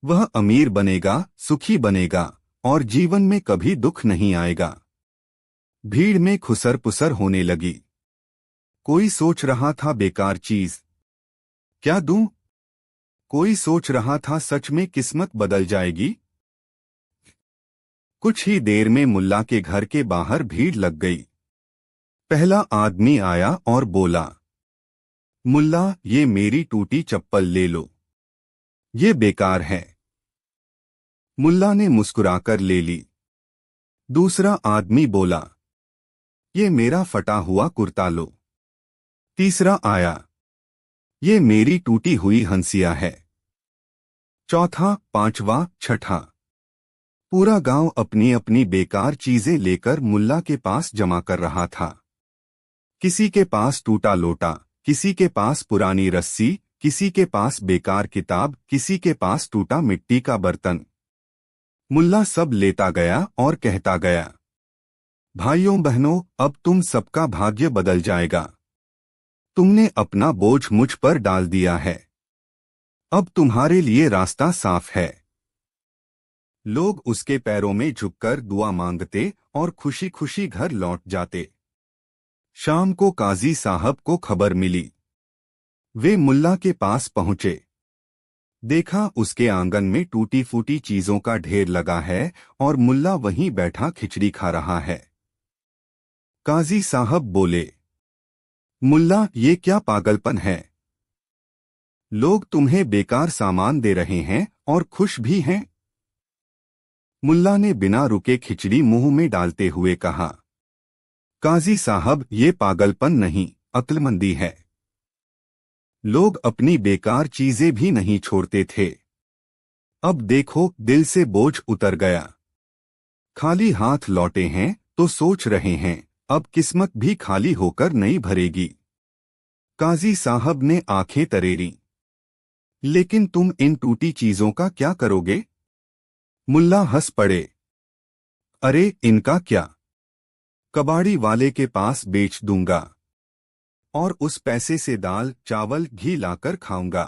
A: वह अमीर बनेगा, सुखी बनेगा और जीवन में कभी दुख नहीं आएगा। भीड़ में खुसर पुसर होने लगी। कोई सोच रहा था बेकार चीज क्या दूं? कोई सोच रहा था सच में किस्मत बदल जाएगी। कुछ ही देर में मुल्ला के घर के बाहर भीड़ लग गई। पहला आदमी आया और बोला, मुल्ला, ये मेरी टूटी चप्पल ले लो, ये बेकार है। मुल्ला ने मुस्कुराकर ले ली। दूसरा आदमी बोला, ये मेरा फटा हुआ कुर्ता लो। तीसरा आया, ये मेरी टूटी हुई हंसिया है। चौथा, पांचवा, छठा। पूरा गांव अपनी अपनी बेकार चीजें लेकर मुल्ला के पास जमा कर रहा था। किसी के पास टूटा लोटा, किसी के पास पुरानी रस्सी, किसी के पास बेकार किताब, किसी के पास टूटा मिट्टी का बर्तन। मुल्ला सब लेता गया और कहता गया, भाइयों बहनों, अब तुम सबका भाग्य बदल जाएगा। तुमने अपना बोझ मुझ पर डाल दिया है। अब तुम्हारे लिए रास्ता साफ है। लोग उसके पैरों में झुककर दुआ मांगते और खुशी खुशी घर लौट जाते। शाम को काजी साहब को खबर मिली। वे मुल्ला के पास पहुंचे। देखा उसके आंगन में टूटी फूटी चीजों का ढेर लगा है और मुल्ला वहीं बैठा खिचड़ी खा रहा है। काजी साहब बोले, मुल्ला ये क्या पागलपन है? लोग तुम्हें बेकार सामान दे रहे हैं और खुश भी हैं। मुल्ला ने बिना रुके खिचड़ी मुंह में डालते हुए कहा, काजी साहब ये पागलपन नहीं, अक्लमंदी है। लोग अपनी बेकार चीजें भी नहीं छोड़ते थे। अब देखो दिल से बोझ उतर गया। खाली हाथ लौटे हैं तो सोच रहे हैं अब किस्मत भी खाली होकर नहीं भरेगी। काजी साहब ने आंखें तरेरी, लेकिन तुम इन टूटी चीजों का क्या करोगे? मुल्ला हंस पड़े, अरे इनका क्या, कबाड़ी वाले के पास बेच दूंगा और उस पैसे से दाल चावल घी लाकर खाऊंगा।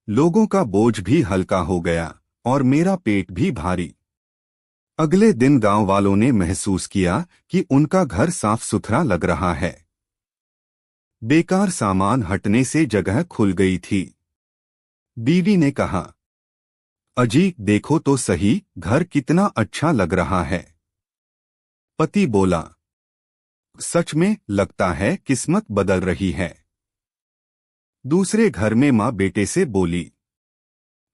A: लोगों का बोझ भी हल्का हो गया और मेरा पेट भी भारी। अगले दिन गांव वालों ने महसूस किया कि उनका घर साफ सुथरा लग रहा है। बेकार सामान हटने से जगह खुल गई थी। बीवी ने कहा, अजी देखो तो सही घर कितना अच्छा लग रहा है। पति बोला, सच में लगता है किस्मत बदल रही है। दूसरे घर में माँ बेटे से बोली,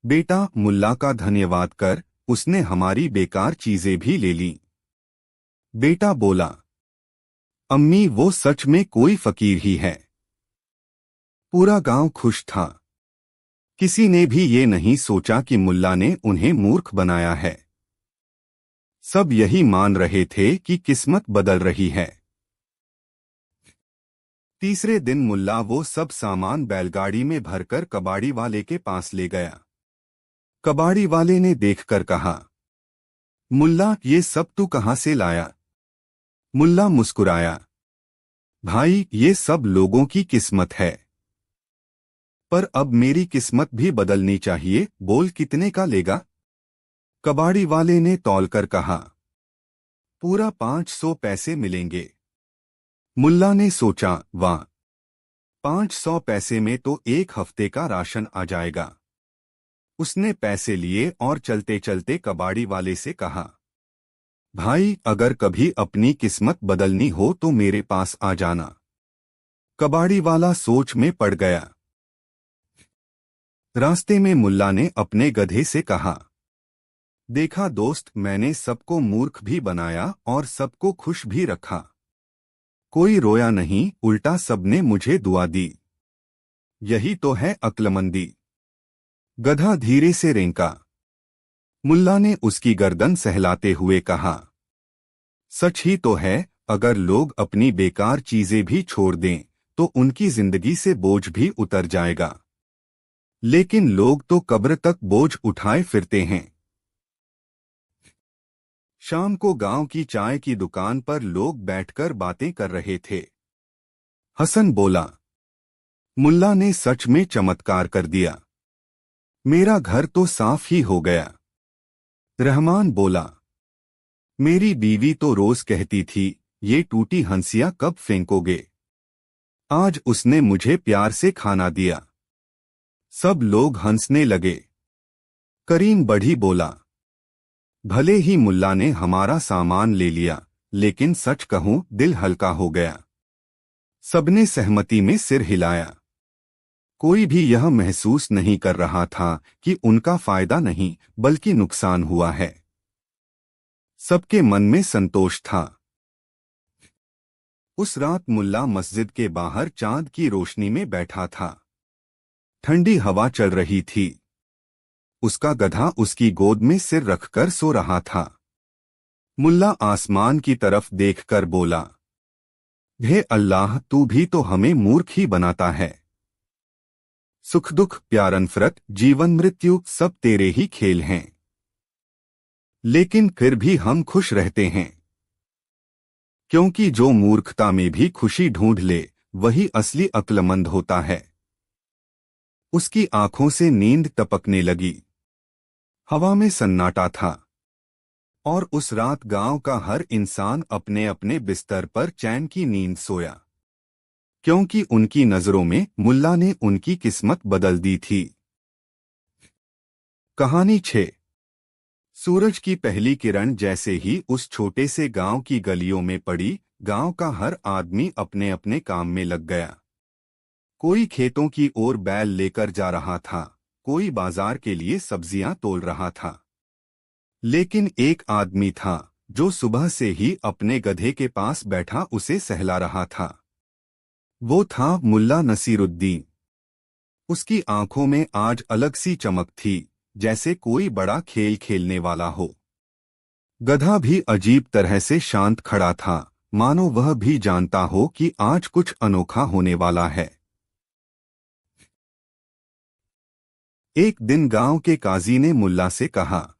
A: बेटा मुल्ला का धन्यवाद कर, उसने हमारी बेकार चीजें भी ले ली। बेटा बोला, अम्मी वो सच में कोई फकीर ही है। पूरा गांव खुश था। किसी ने भी ये नहीं सोचा कि मुल्ला ने उन्हें मूर्ख बनाया है। सब यही मान रहे थे कि किस्मत बदल रही है। तीसरे दिन मुल्ला वो सब सामान बैलगाड़ी में भरकर कबाड़ी वाले के पास ले गया। कबाड़ी वाले ने देखकर कहा, मुल्ला ये सब तू कहां से लाया? मुल्ला मुस्कुराया, भाई ये सब लोगों की किस्मत है, पर अब मेरी किस्मत भी बदलनी चाहिए। बोल कितने का लेगा? कबाड़ी वाले ने तौलकर कहा, पूरा 500 पैसे मिलेंगे। मुल्ला ने सोचा, वाह, 500 पैसे में तो एक हफ्ते का राशन आ जाएगा। उसने पैसे लिए और चलते चलते कबाड़ी वाले से कहा, भाई अगर कभी अपनी किस्मत बदलनी हो तो मेरे पास आ जाना। कबाड़ी वाला सोच में पड़ गया। रास्ते में मुल्ला ने अपने गधे से कहा, देखा दोस्त, मैंने सबको मूर्ख भी बनाया और सबको खुश भी रखा। कोई रोया नहीं, उल्टा सबने मुझे दुआ दी। यही तो है अक्लमंदी। गधा धीरे से रेंका। मुल्ला ने उसकी गर्दन सहलाते हुए कहा, सच ही तो है, अगर लोग अपनी बेकार चीजें भी छोड़ दें तो उनकी जिंदगी से बोझ भी उतर जाएगा। लेकिन लोग तो कब्र तक बोझ उठाए फिरते हैं। शाम को गांव की चाय की दुकान पर लोग बैठकर बातें कर रहे थे। हसन बोला, मुल्ला ने सच में चमत्कार कर दिया। मेरा घर तो साफ ही हो गया। रहमान बोला, मेरी बीवी तो रोज कहती थी ये टूटी हंसिया कब फेंकोगे। आज उसने मुझे प्यार से खाना दिया। सब लोग हंसने लगे। करीम बढ़ी बोला, भले ही मुल्ला ने हमारा सामान ले लिया, लेकिन सच कहूं दिल हल्का हो गया। सबने सहमति में सिर हिलाया। कोई भी यह महसूस नहीं कर रहा था कि उनका फायदा नहीं बल्कि नुकसान हुआ है। सबके मन में संतोष था। उस रात मुल्ला मस्जिद के बाहर चांद की रोशनी में बैठा था। ठंडी हवा चल रही थी। उसका गधा उसकी गोद में सिर रखकर सो रहा था। मुल्ला आसमान की तरफ देखकर बोला, हे अल्लाह, तू भी तो हमें मूर्ख ही बनाता है। सुख दुख प्यार नफरत जीवन मृत्यु सब तेरे ही खेल हैं, लेकिन फिर भी हम खुश रहते हैं। क्योंकि जो मूर्खता में भी खुशी ढूंढ ले वही असली अक्लमंद होता है। उसकी आंखों से नींद टपकने लगी। हवा में सन्नाटा था और उस रात गांव का हर इंसान अपने अपने बिस्तर पर चैन की नींद सोया, क्योंकि उनकी नजरों में मुल्ला ने उनकी किस्मत बदल दी थी। कहानी 6। सूरज की पहली किरण जैसे ही उस छोटे से गांव की गलियों में पड़ी, गांव का हर आदमी अपने अपने काम में लग गया। कोई खेतों की ओर बैल लेकर जा रहा था, कोई बाजार के लिए सब्जियां तोल रहा था। लेकिन एक आदमी था जो सुबह से ही अपने गधे के पास बैठा उसे सहला रहा था। वो था मुल्ला नसीरुद्दीन। उसकी आंखों में आज अलग सी चमक थी, जैसे कोई बड़ा खेल खेलने वाला हो। गधा भी अजीब तरह से शांत खड़ा था, मानो वह भी जानता हो कि आज कुछ अनोखा होने वाला है। एक दिन गांव के काजी ने मुल्ला से कहा,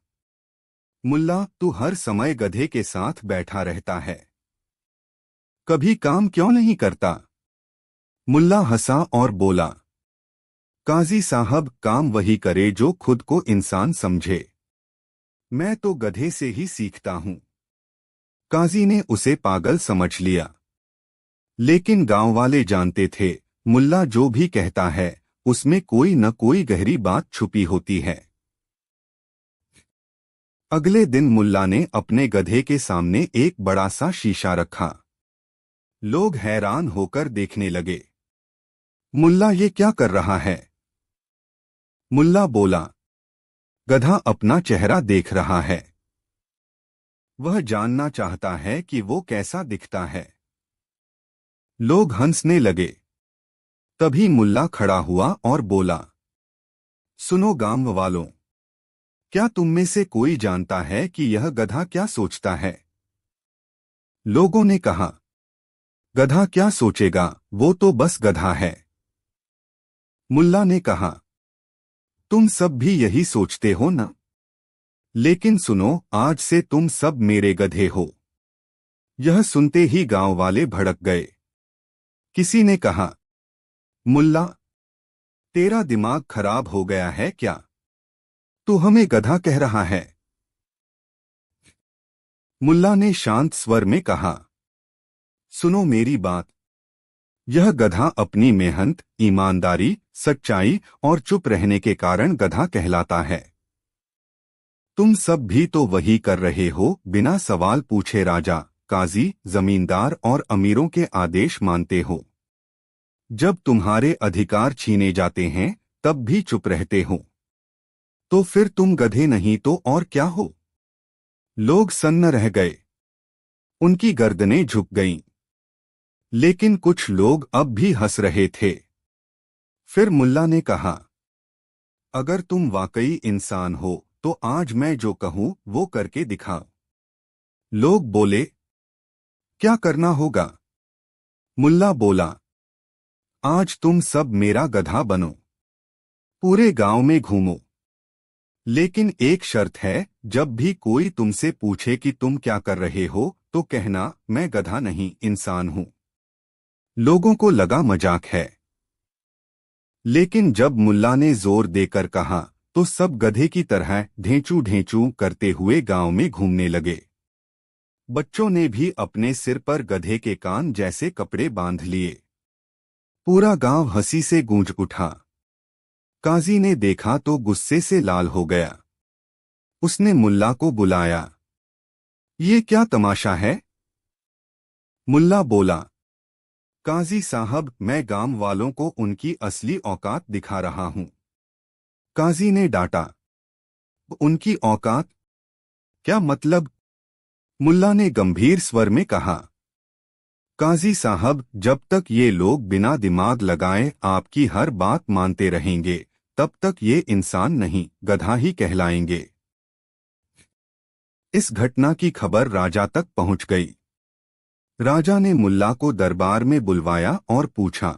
A: मुल्ला, तू हर समय गधे के साथ बैठा रहता है, कभी काम क्यों नहीं करता? मुल्ला हंसा और बोला, काजी साहब, काम वही करे जो खुद को इंसान समझे। मैं तो गधे से ही सीखता हूं। काजी ने उसे पागल समझ लिया। लेकिन गांव वाले जानते थे, मुल्ला जो भी कहता है उसमें कोई न कोई गहरी बात छुपी होती है। अगले दिन मुल्ला ने अपने गधे के सामने एक बड़ा सा शीशा रखा। लोग हैरान होकर देखने लगे। मुल्ला ये क्या कर रहा है? मुल्ला बोला, गधा अपना चेहरा देख रहा है। वह जानना चाहता है कि वो कैसा दिखता है। लोग हंसने लगे। तभी मुल्ला खड़ा हुआ और बोला, सुनो गांव वालों, क्या तुम में से कोई जानता है कि यह गधा क्या सोचता है? लोगों ने कहा, गधा क्या सोचेगा, वो तो बस गधा है। मुल्ला ने कहा, तुम सब भी यही सोचते हो ना? लेकिन सुनो, आज से तुम सब मेरे गधे हो। यह सुनते ही गांव वाले भड़क गए। किसी ने कहा, मुल्ला, तेरा दिमाग खराब हो गया है क्या? तू हमें गधा कह रहा है? मुल्ला ने शांत स्वर में कहा, सुनो मेरी बात। यह गधा अपनी मेहनत, ईमानदारी, सच्चाई और चुप रहने के कारण गधा कहलाता है। तुम सब भी तो वही कर रहे हो, बिना सवाल पूछे राजा, काजी, जमींदार और अमीरों के आदेश मानते हो। जब तुम्हारे अधिकार छीने जाते हैं तब भी चुप रहते हो। तो फिर तुम गधे नहीं तो और क्या हो? लोग सन्न रह गए। उनकी गर्दनें झुक गईं। लेकिन कुछ लोग अब भी हंस रहे थे। फिर मुल्ला ने कहा, अगर तुम वाकई इंसान हो तो आज मैं जो कहूं वो करके दिखाओ। लोग बोले, क्या करना होगा? मुल्ला बोला, आज तुम सब मेरा गधा बनो, पूरे गांव में घूमो। लेकिन एक शर्त है, जब भी कोई तुमसे पूछे कि तुम क्या कर रहे हो तो कहना, मैं गधा नहीं इंसान हूं। लोगों को लगा मजाक है। लेकिन जब मुल्ला ने जोर देकर कहा तो सब गधे की तरह ढेंचू ढेंचू करते हुए गांव में घूमने लगे। बच्चों ने भी अपने सिर पर गधे के कान जैसे कपड़े बांध लिए। पूरा गांव हंसी से गूंज उठा। काजी ने देखा तो गुस्से से लाल हो गया। उसने मुल्ला को बुलाया। ये क्या तमाशा है? मुल्ला बोला, काजी साहब, मैं गांव वालों को उनकी असली औकात दिखा रहा हूं। काजी ने डांटा, उनकी औकात? क्या मतलब? मुल्ला ने गंभीर स्वर में कहा, काजी साहब, जब तक ये लोग बिना दिमाग लगाए आपकी हर बात मानते रहेंगे तब तक ये इंसान नहीं, गधा ही कहलाएंगे। इस घटना की खबर राजा तक पहुंच गई। राजा ने मुल्ला को दरबार में बुलवाया और पूछा,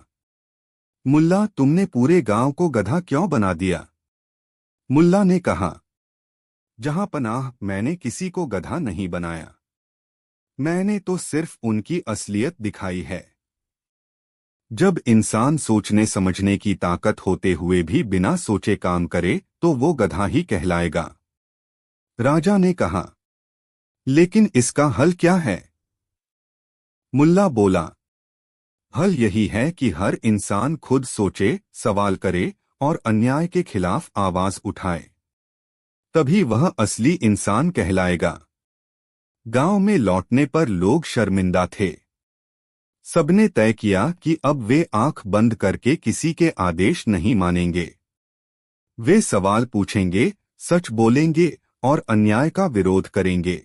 A: मुल्ला, तुमने पूरे गांव को गधा क्यों बना दिया? मुल्ला ने कहा, जहां पनाह, मैंने किसी को गधा नहीं बनाया। मैंने तो सिर्फ उनकी असलियत दिखाई है। जब इंसान सोचने समझने की ताकत होते हुए भी बिना सोचे काम करे तो वो गधा ही कहलाएगा। राजा ने कहा, लेकिन इसका हल क्या है? मुल्ला बोला, हल यही है कि हर इंसान खुद सोचे, सवाल करे और अन्याय के खिलाफ आवाज उठाए। तभी वह असली इंसान कहलाएगा। गांव में लौटने पर लोग शर्मिंदा थे। सबने तय किया कि अब वे आंख बंद करके किसी के आदेश नहीं मानेंगे। वे सवाल पूछेंगे, सच बोलेंगे और अन्याय का विरोध करेंगे।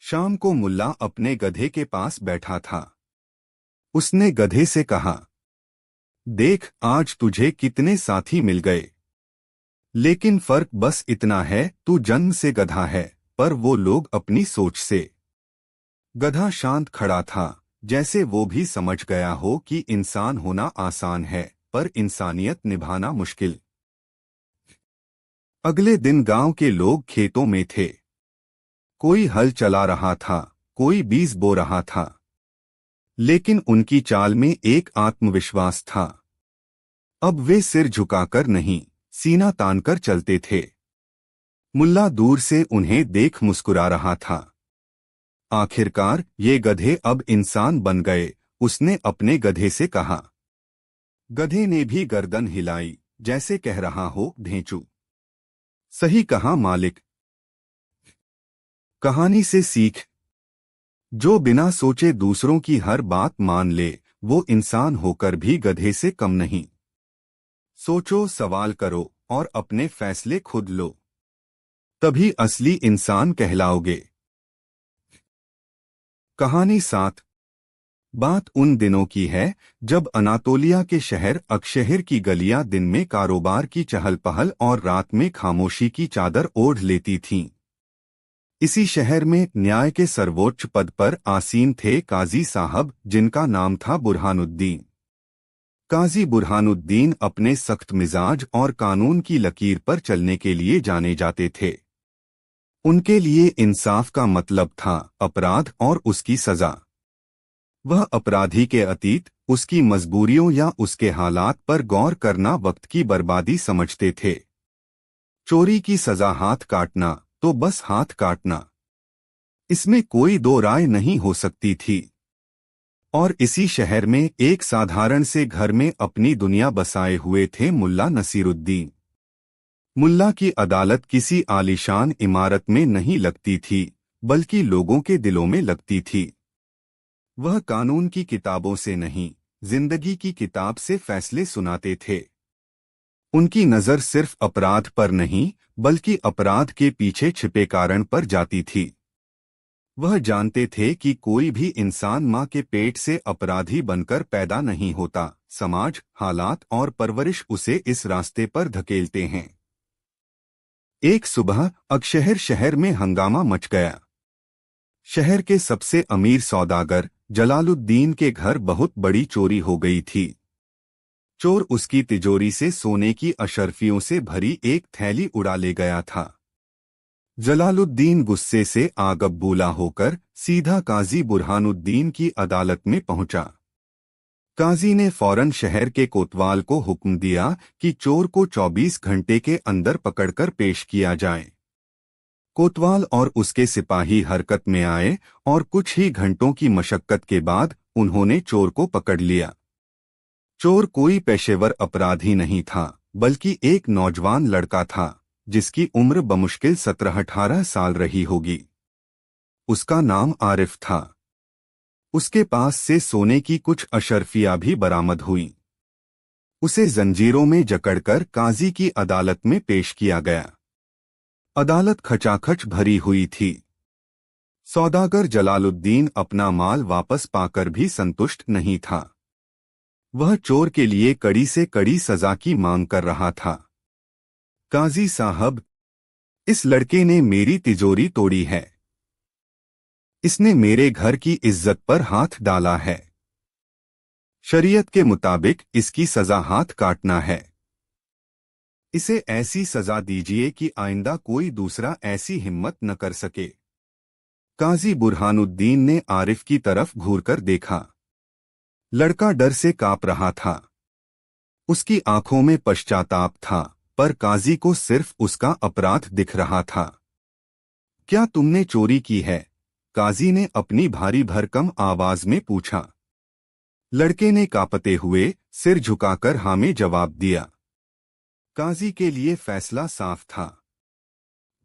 A: शाम को मुल्ला अपने गधे के पास बैठा था। उसने गधे से कहा, देख आज तुझे कितने साथी मिल गए, लेकिन फर्क बस इतना है, तू जन्म से गधा है, पर वो लोग अपनी सोच से। गधा शांत खड़ा था, जैसे वो भी समझ गया हो कि इंसान होना आसान है, पर इंसानियत निभाना मुश्किल। अगले दिन गांव के लोग खेतों में थे। कोई हल चला रहा था, कोई बीज बो रहा था, लेकिन उनकी चाल में एक आत्मविश्वास था। अब वे सिर झुकाकर नहीं, सीना तानकर चलते थे। मुल्ला दूर से उन्हें देख मुस्कुरा रहा था। आखिरकार ये गधे अब इंसान बन गए, उसने अपने गधे से कहा। गधे ने भी गर्दन हिलाई, जैसे कह रहा हो, ढेंचू। सही कहा मालिक। कहानी से सीख। जो बिना सोचे दूसरों की हर बात मान ले, वो इंसान होकर भी गधे से कम नहीं। सोचो, सवाल करो और अपने फैसले खुद लो, तभी असली इंसान कहलाओगे। कहानी 7। बात उन दिनों की है जब अनातोलिया के शहर अकशहर की गलियां दिन में कारोबार की चहल पहल और रात में खामोशी की चादर ओढ़ लेती थीं। इसी शहर में न्याय के सर्वोच्च पद पर आसीन थे काजी साहब, जिनका नाम था बुरहानुद्दीन। काजी बुरहानुद्दीन अपने सख्त मिजाज और कानून की लकीर पर चलने के लिए जाने जाते थे। उनके लिए इंसाफ का मतलब था अपराध और उसकी सजा। वह अपराधी के अतीत, उसकी मजबूरियों या उसके हालात पर गौर करना वक्त की बर्बादी समझते थे। चोरी की सजा हाथ काटना, तो बस हाथ काटना, इसमें कोई दो राय नहीं हो सकती थी। और इसी शहर में एक साधारण से घर में अपनी दुनिया बसाए हुए थे मुल्ला नसीरुद्दीन। मुल्ला की अदालत किसी आलीशान इमारत में नहीं लगती थी, बल्कि लोगों के दिलों में लगती थी। वह कानून की किताबों से नहीं, जिंदगी की किताब से फैसले सुनाते थे। उनकी नजर सिर्फ अपराध पर नहीं, बल्कि अपराध के पीछे छिपे कारण पर जाती थी। वह जानते थे कि कोई भी इंसान मां के पेट से अपराधी बनकर पैदा नहीं होता, समाज, हालात और परवरिश उसे इस रास्ते पर धकेलते हैं। एक सुबह अकशहर शहर में हंगामा मच गया। शहर के सबसे अमीर सौदागर जलालुद्दीन के घर बहुत बड़ी चोरी हो गई थी। चोर उसकी तिजोरी से सोने की अशर्फियों से भरी एक थैली उड़ा ले गया था। जलालुद्दीन गुस्से से आग बबूला होकर सीधा काजी बुरहानुद्दीन की अदालत में पहुंचा। काजी ने फौरन शहर के कोतवाल को हुक्म दिया कि चोर को 24 घंटे के अंदर पकड़कर पेश किया जाए। कोतवाल और उसके सिपाही हरकत में आए और कुछ ही घंटों की मशक्कत के बाद उन्होंने चोर को पकड़ लिया। चोर कोई पेशेवर अपराधी नहीं था, बल्कि एक नौजवान लड़का था, जिसकी उम्र बमुश्किल 17-18 साल रही होगी। उसका नाम आरिफ था। उसके पास से सोने की कुछ अशर्फियां भी बरामद हुईं। उसे जंजीरों में जकड़कर काजी की अदालत में पेश किया गया। अदालत खचाखच भरी हुई थी। सौदागर जलालुद्दीन अपना माल वापस पाकर भी संतुष्ट नहीं था। वह चोर के लिए कड़ी से कड़ी सजा की मांग कर रहा था। काजी साहब, इस लड़के ने मेरी तिजोरी तोड़ी है। इसने मेरे घर की इज्जत पर हाथ डाला है। शरीयत के मुताबिक इसकी सजा हाथ काटना है। इसे ऐसी सजा दीजिए कि आइंदा कोई दूसरा ऐसी हिम्मत न कर सके। काजी बुरहानुद्दीन ने आरिफ की तरफ घूरकर देखा। लड़का डर से कांप रहा था। उसकी आंखों में पश्चाताप था, पर काजी को सिर्फ उसका अपराध दिख रहा था। क्या तुमने चोरी की है? काजी ने अपनी भारी भरकम आवाज में पूछा। लड़के ने कांपते हुए सिर झुकाकर हाँ में जवाब दिया। काजी के लिए फैसला साफ था।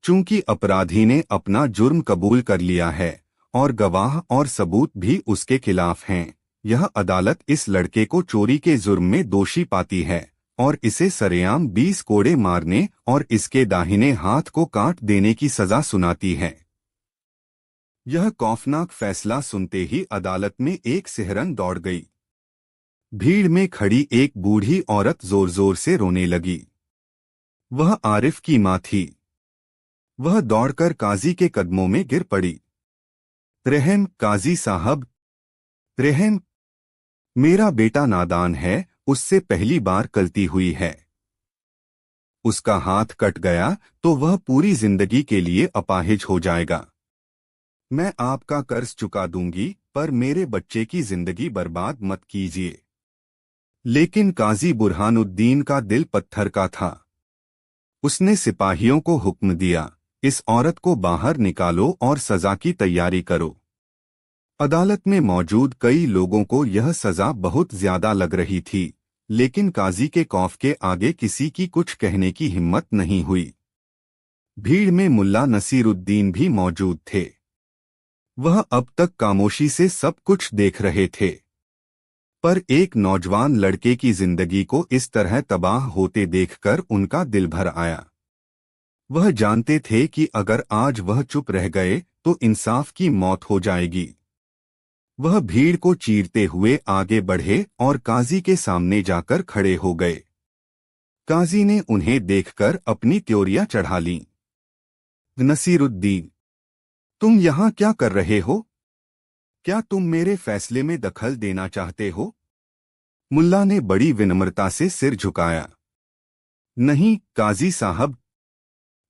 A: चूंकि अपराधी ने अपना जुर्म कबूल कर लिया है और गवाह और सबूत भी उसके खिलाफ हैं, यह अदालत इस लड़के को चोरी के जुर्म में दोषी पाती है और इसे सरेआम 20 कोड़े मारने और इसके दाहिने हाथ को काट देने की सजा सुनाती है। यह खौफनाक फैसला सुनते ही अदालत में एक सिहरन दौड़ गई। भीड़ में खड़ी एक बूढ़ी औरत जोर जोर से रोने लगी। वह आरिफ की मां थी। वह दौड़कर काजी के कदमों में गिर पड़ी। रहम काजी साहब, रहम, मेरा बेटा नादान है, उससे पहली बार गलती हुई है। उसका हाथ कट गया तो वह पूरी जिंदगी के लिए अपाहिज हो जाएगा। मैं आपका कर्ज चुका दूंगी, पर मेरे बच्चे की जिंदगी बर्बाद मत कीजिए। लेकिन काजी बुरहानुद्दीन का दिल पत्थर का था। उसने सिपाहियों को हुक्म दिया, इस औरत को बाहर निकालो और सजा की तैयारी करो। अदालत में मौजूद कई लोगों को यह सजा बहुत ज्यादा लग रही थी, लेकिन काजी के खौफ के आगे किसी की कुछ कहने की हिम्मत नहीं हुई। भीड़ में मुल्ला नसीरुद्दीन भी मौजूद थे। वह अब तक खामोशी से सब कुछ देख रहे थे, पर एक नौजवान लड़के की जिंदगी को इस तरह तबाह होते देखकर उनका दिल भर आया। वह जानते थे कि अगर आज वह चुप रह गए तो इंसाफ की मौत हो जाएगी। वह भीड़ को चीरते हुए आगे बढ़े और काजी के सामने जाकर खड़े हो गए। काजी ने उन्हें देखकर अपनी त्योरियां चढ़ा लीं। नसीरुद्दीन, तुम यहाँ क्या कर रहे हो? क्या तुम मेरे फैसले में दखल देना चाहते हो? मुल्ला ने बड़ी विनम्रता से सिर झुकाया। नहीं काजी साहब,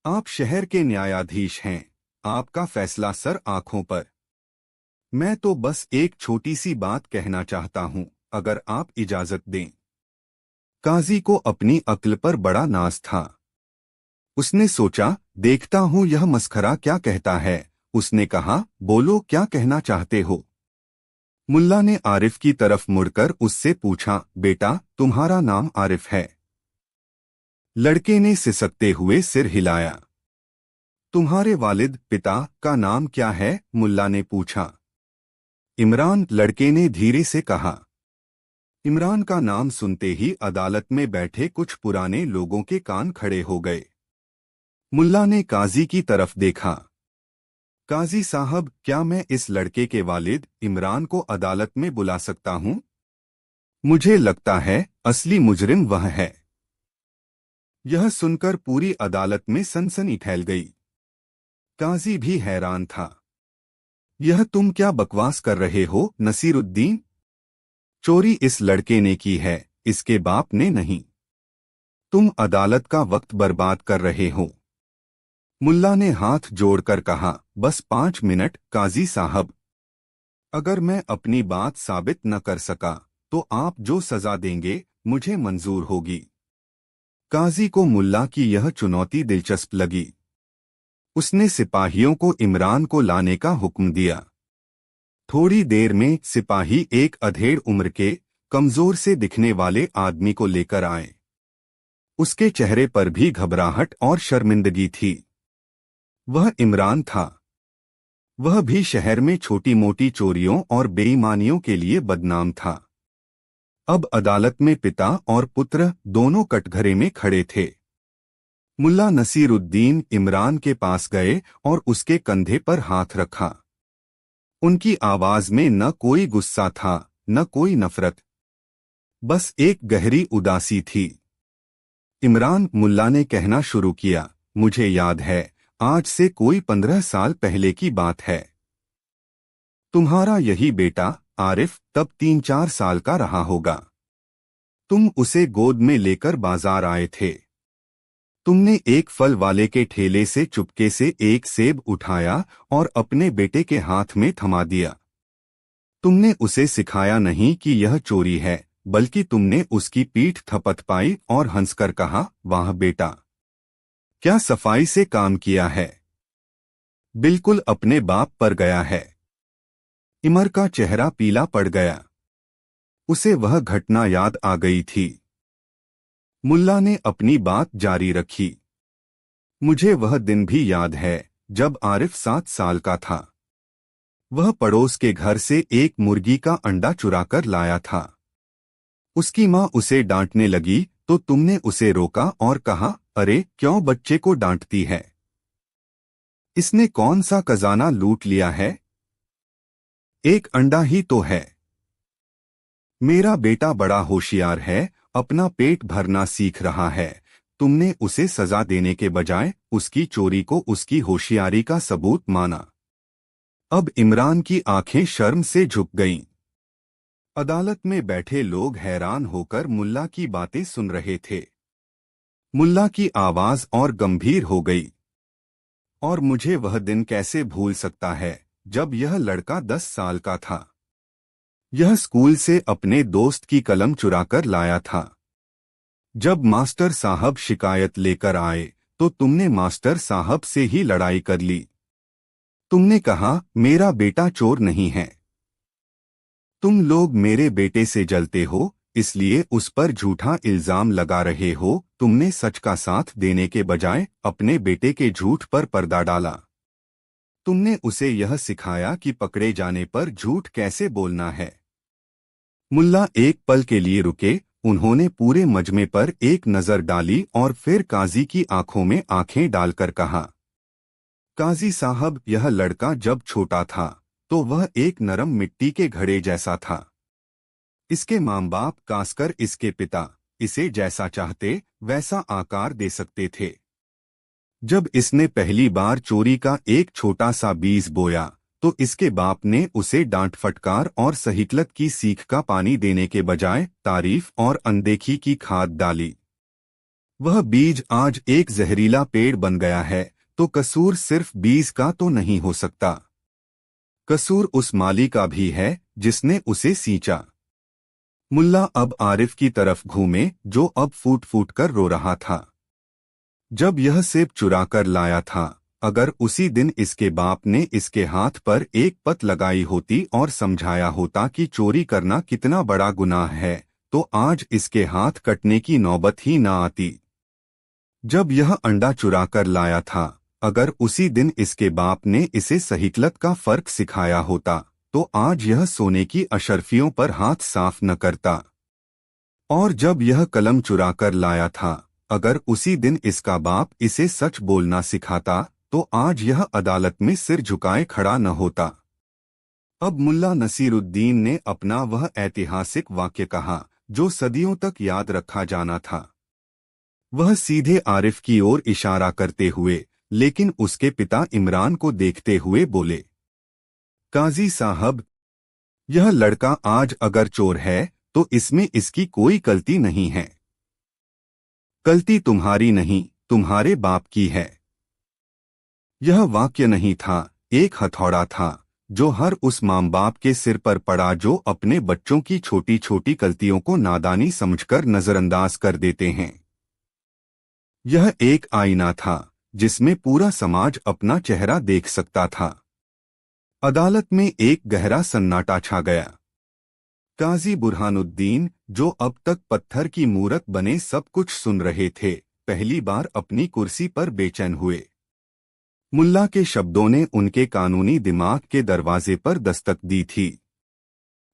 A: आप शहर के न्यायाधीश हैं, आपका फैसला सर आंखों पर। मैं तो बस एक छोटी सी बात कहना चाहता हूं, अगर आप इजाजत दें। काजी को अपनी अक्ल पर बड़ा नाज था। उसने सोचा, देखता हूं यह मस्खरा क्या कहता है। उसने कहा, बोलो क्या कहना चाहते हो? मुल्ला ने आरिफ की तरफ मुड़कर उससे पूछा, बेटा तुम्हारा नाम आरिफ है? लड़के ने सिसकते हुए सिर हिलाया। तुम्हारे वालिद पिता का नाम क्या है? मुल्ला ने पूछा। इमरान, लड़के ने धीरे से कहा। इमरान का नाम सुनते ही अदालत में बैठे कुछ पुराने लोगों के कान खड़े हो गए। मुल्ला ने काजी की तरफ देखा। काजी साहब, क्या मैं इस लड़के के वालिद इमरान को अदालत में बुला सकता हूं? मुझे लगता है असली मुजरिम वह है। यह सुनकर पूरी अदालत में सनसनी फैल गई। काजी भी हैरान था। यह तुम क्या बकवास कर रहे हो नसीरुद्दीन? चोरी इस लड़के ने की है, इसके बाप ने नहीं। तुम अदालत का वक्त बर्बाद कर रहे हो। मुल्ला ने हाथ जोड़कर कहा, बस 5 मिनट काजी साहब। अगर मैं अपनी बात साबित न कर सका तो आप जो सजा देंगे मुझे मंजूर होगी। काजी को मुल्ला की यह चुनौती दिलचस्प लगी। उसने सिपाहियों को इमरान को लाने का हुक्म दिया। थोड़ी देर में सिपाही एक अधेड़ उम्र के कमजोर से दिखने वाले आदमी को लेकर आए। उसके चेहरे पर भी घबराहट और शर्मिंदगी थी। वह इमरान था। वह भी शहर में छोटी मोटी चोरियों और बेईमानियों के लिए बदनाम था। अब अदालत में पिता और पुत्र दोनों कटघरे में खड़े थे। मुल्ला नसीरुद्दीन इमरान के पास गए और उसके कंधे पर हाथ रखा। उनकी आवाज में न कोई गुस्सा था, न कोई नफरत, बस एक गहरी उदासी थी। इमरान, मुल्ला ने कहना शुरू किया, मुझे याद है, आज से कोई 15 साल पहले की बात है। तुम्हारा यही बेटा आरिफ तब 3-4 साल का रहा होगा। तुम उसे गोद में लेकर बाजार आए थे। तुमने एक फल वाले के ठेले से चुपके से एक सेब उठाया और अपने बेटे के हाथ में थमा दिया। तुमने उसे सिखाया नहीं कि यह चोरी है, बल्कि तुमने उसकी पीठ थपथपाई और हंसकर कहा, वाह बेटा, क्या सफाई से काम किया है, बिल्कुल अपने बाप पर गया है। इमर का चेहरा पीला पड़ गया। उसे वह घटना याद आ गई थी। मुल्ला ने अपनी बात जारी रखी। मुझे वह दिन भी याद है जब आरिफ 7 साल का था। वह पड़ोस के घर से एक मुर्गी का अंडा चुराकर लाया था। उसकी माँ उसे डांटने लगी तो तुमने उसे रोका और कहा, अरे क्यों बच्चे को डांटती है? इसने कौन सा खजाना लूट लिया है? एक अंडा ही तो है। मेरा बेटा बड़ा होशियार है, अपना पेट भरना सीख रहा है। तुमने उसे सजा देने के बजाय उसकी चोरी को उसकी होशियारी का सबूत माना। अब इमरान की आंखें शर्म से झुक गईं। अदालत में बैठे लोग हैरान होकर मुल्ला की बातें सुन रहे थे। मुल्ला की आवाज और गंभीर हो गई। और मुझे वह दिन कैसे भूल सकता है जब यह लड़का 10 साल का था। यह स्कूल से अपने दोस्त की कलम चुराकर लाया था। जब मास्टर साहब शिकायत लेकर आए तो तुमने मास्टर साहब से ही लड़ाई कर ली। तुमने कहा, मेरा बेटा चोर नहीं है। तुम लोग मेरे बेटे से जलते हो, इसलिए उस पर झूठा इल्जाम लगा रहे हो। तुमने सच का साथ देने के बजाय अपने बेटे के झूठ पर पर्दा डाला। तुमने उसे यह सिखाया कि पकड़े जाने पर झूठ कैसे बोलना है। मुल्ला एक पल के लिए रुके। उन्होंने पूरे मजमे पर एक नजर डाली और फिर काजी की आंखों में आंखें डालकर कहा, काजी साहब, यह लड़का जब छोटा था तो वह एक नरम मिट्टी के घड़े जैसा था। इसके माँ बाप खासकर इसके पिता इसे जैसा चाहते वैसा आकार दे सकते थे। जब इसने पहली बार चोरी का एक छोटा सा बीज बोया तो इसके बाप ने उसे डांट फटकार और सहीकलत की सीख का पानी देने के बजाय तारीफ और अनदेखी की खाद डाली। वह बीज आज एक जहरीला पेड़ बन गया है तो कसूर सिर्फ बीज का तो नहीं हो सकता। कसूर उस माली का भी है जिसने उसे सींचा। मुल्ला अब आरिफ की तरफ घूमे जो अब फूट फूट कर रो रहा था। जब यह सेब चुरा कर लाया था, अगर उसी दिन इसके बाप ने इसके हाथ पर एक पत लगाई होती और समझाया होता कि चोरी करना कितना बड़ा गुनाह है, तो आज इसके हाथ कटने की नौबत ही ना आती। जब यह अंडा चुरा कर लाया था, अगर उसी दिन इसके बाप ने इसे सहीकलत का फर्क सिखाया होता, तो आज यह सोने की अशर्फियों पर हाथ साफ न करता। और जब यह कलम चुरा कर लाया था, अगर उसी दिन इसका बाप इसे सच बोलना सिखाता, तो आज यह अदालत में सिर झुकाए खड़ा न होता। अब मुल्ला नसीरुद्दीन ने अपना वह ऐतिहासिक वाक्य कहा जो सदियों तक याद रखा जाना था। वह सीधे आरिफ की ओर इशारा करते हुए, लेकिन उसके पिता इमरान को देखते हुए बोले, काजी साहब, यह लड़का आज अगर चोर है तो इसमें इसकी कोई गलती नहीं है। गलती तुम्हारी नहीं, तुम्हारे बाप की है। यह वाक्य नहीं था, एक हथौड़ा था जो हर उस माँ बाप के सिर पर पड़ा जो अपने बच्चों की छोटी छोटी गलतियों को नादानी समझकर नजरअंदाज कर देते हैं। यह एक आईना था जिसमें पूरा समाज अपना चेहरा देख सकता था। अदालत में एक गहरा सन्नाटा छा गया। काजी बुरहानुद्दीन, जो अब तक पत्थर की मूरत बने सब कुछ सुन रहे थे, पहली बार अपनी कुर्सी पर बेचैन हुए। मुल्ला के शब्दों ने उनके कानूनी दिमाग के दरवाजे पर दस्तक दी थी।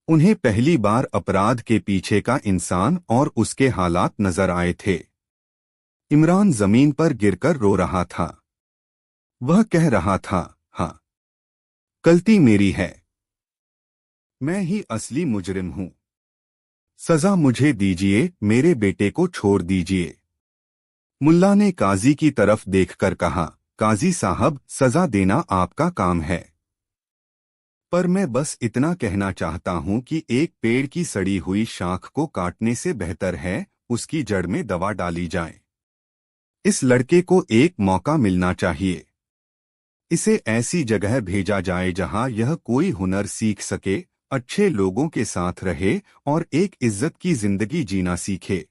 A: उन्हें पहली बार अपराध के पीछे का इंसान और उसके हालात नजर आए थे। इमरान जमीन पर गिरकर रो रहा था। वह कह रहा था, हाँ, गलती मेरी है। मैं ही असली मुजरिम हूं। सजा मुझे दीजिए, मेरे बेटे को छोड़ दीजिए। मुल्ला ने काजी की तरफ देखकर कहा, काजी साहब, सजा देना आपका काम है, पर मैं बस इतना कहना चाहता हूं कि एक पेड़ की सड़ी हुई शाख को काटने से बेहतर है उसकी जड़ में दवा डाली जाए। इस लड़के को एक मौका मिलना चाहिए। इसे ऐसी जगह भेजा जाए जहां यह कोई हुनर सीख सके, अच्छे लोगों के साथ रहे और एक इज्जत की जिंदगी जीना सीखे।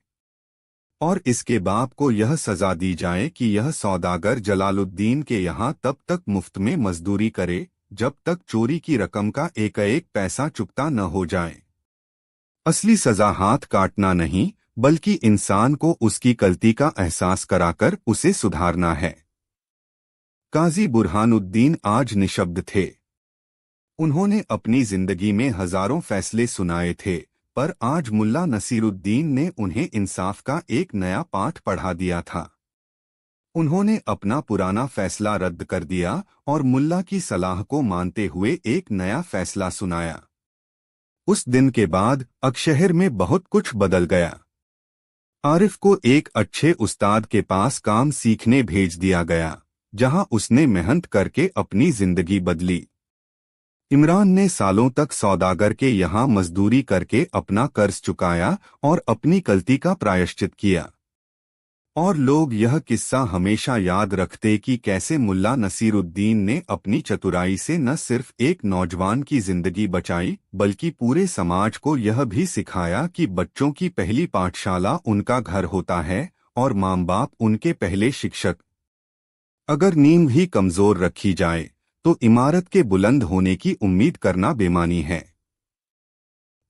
A: और इसके बाप को यह सजा दी जाए कि यह सौदागर जलालुद्दीन के यहाँ तब तक मुफ्त में मजदूरी करे जब तक चोरी की रकम का एक पैसा चुकता न हो जाए। असली सजा हाथ काटना नहीं, बल्कि इंसान को उसकी गलती का एहसास कराकर उसे सुधारना है। काजी बुरहानुद्दीन आज निशब्द थे। उन्होंने अपनी जिंदगी में हजारों फैसले सुनाए थे, पर आज मुल्ला नसीरुद्दीन ने उन्हें इंसाफ का एक नया पाठ पढ़ा दिया था। उन्होंने अपना पुराना फैसला रद्द कर दिया और मुल्ला की सलाह को मानते हुए एक नया फैसला सुनाया। उस दिन के बाद अकशहर में बहुत कुछ बदल गया। आरिफ को एक अच्छे उस्ताद के पास काम सीखने भेज दिया गया, जहां उसने मेहनत करके अपनी जिंदगी बदली। इमरान ने सालों तक सौदागर के यहाँ मजदूरी करके अपना कर्ज चुकाया और अपनी गलती का प्रायश्चित किया। और लोग यह किस्सा हमेशा याद रखते कि कैसे मुल्ला नसीरुद्दीन ने अपनी चतुराई से न सिर्फ एक नौजवान की जिंदगी बचाई, बल्कि पूरे समाज को यह भी सिखाया कि बच्चों की पहली पाठशाला उनका घर होता है और माँ बाप उनके पहले शिक्षक। अगर नींव ही कमजोर रखी जाए तो इमारत के बुलंद होने की उम्मीद करना बेमानी है।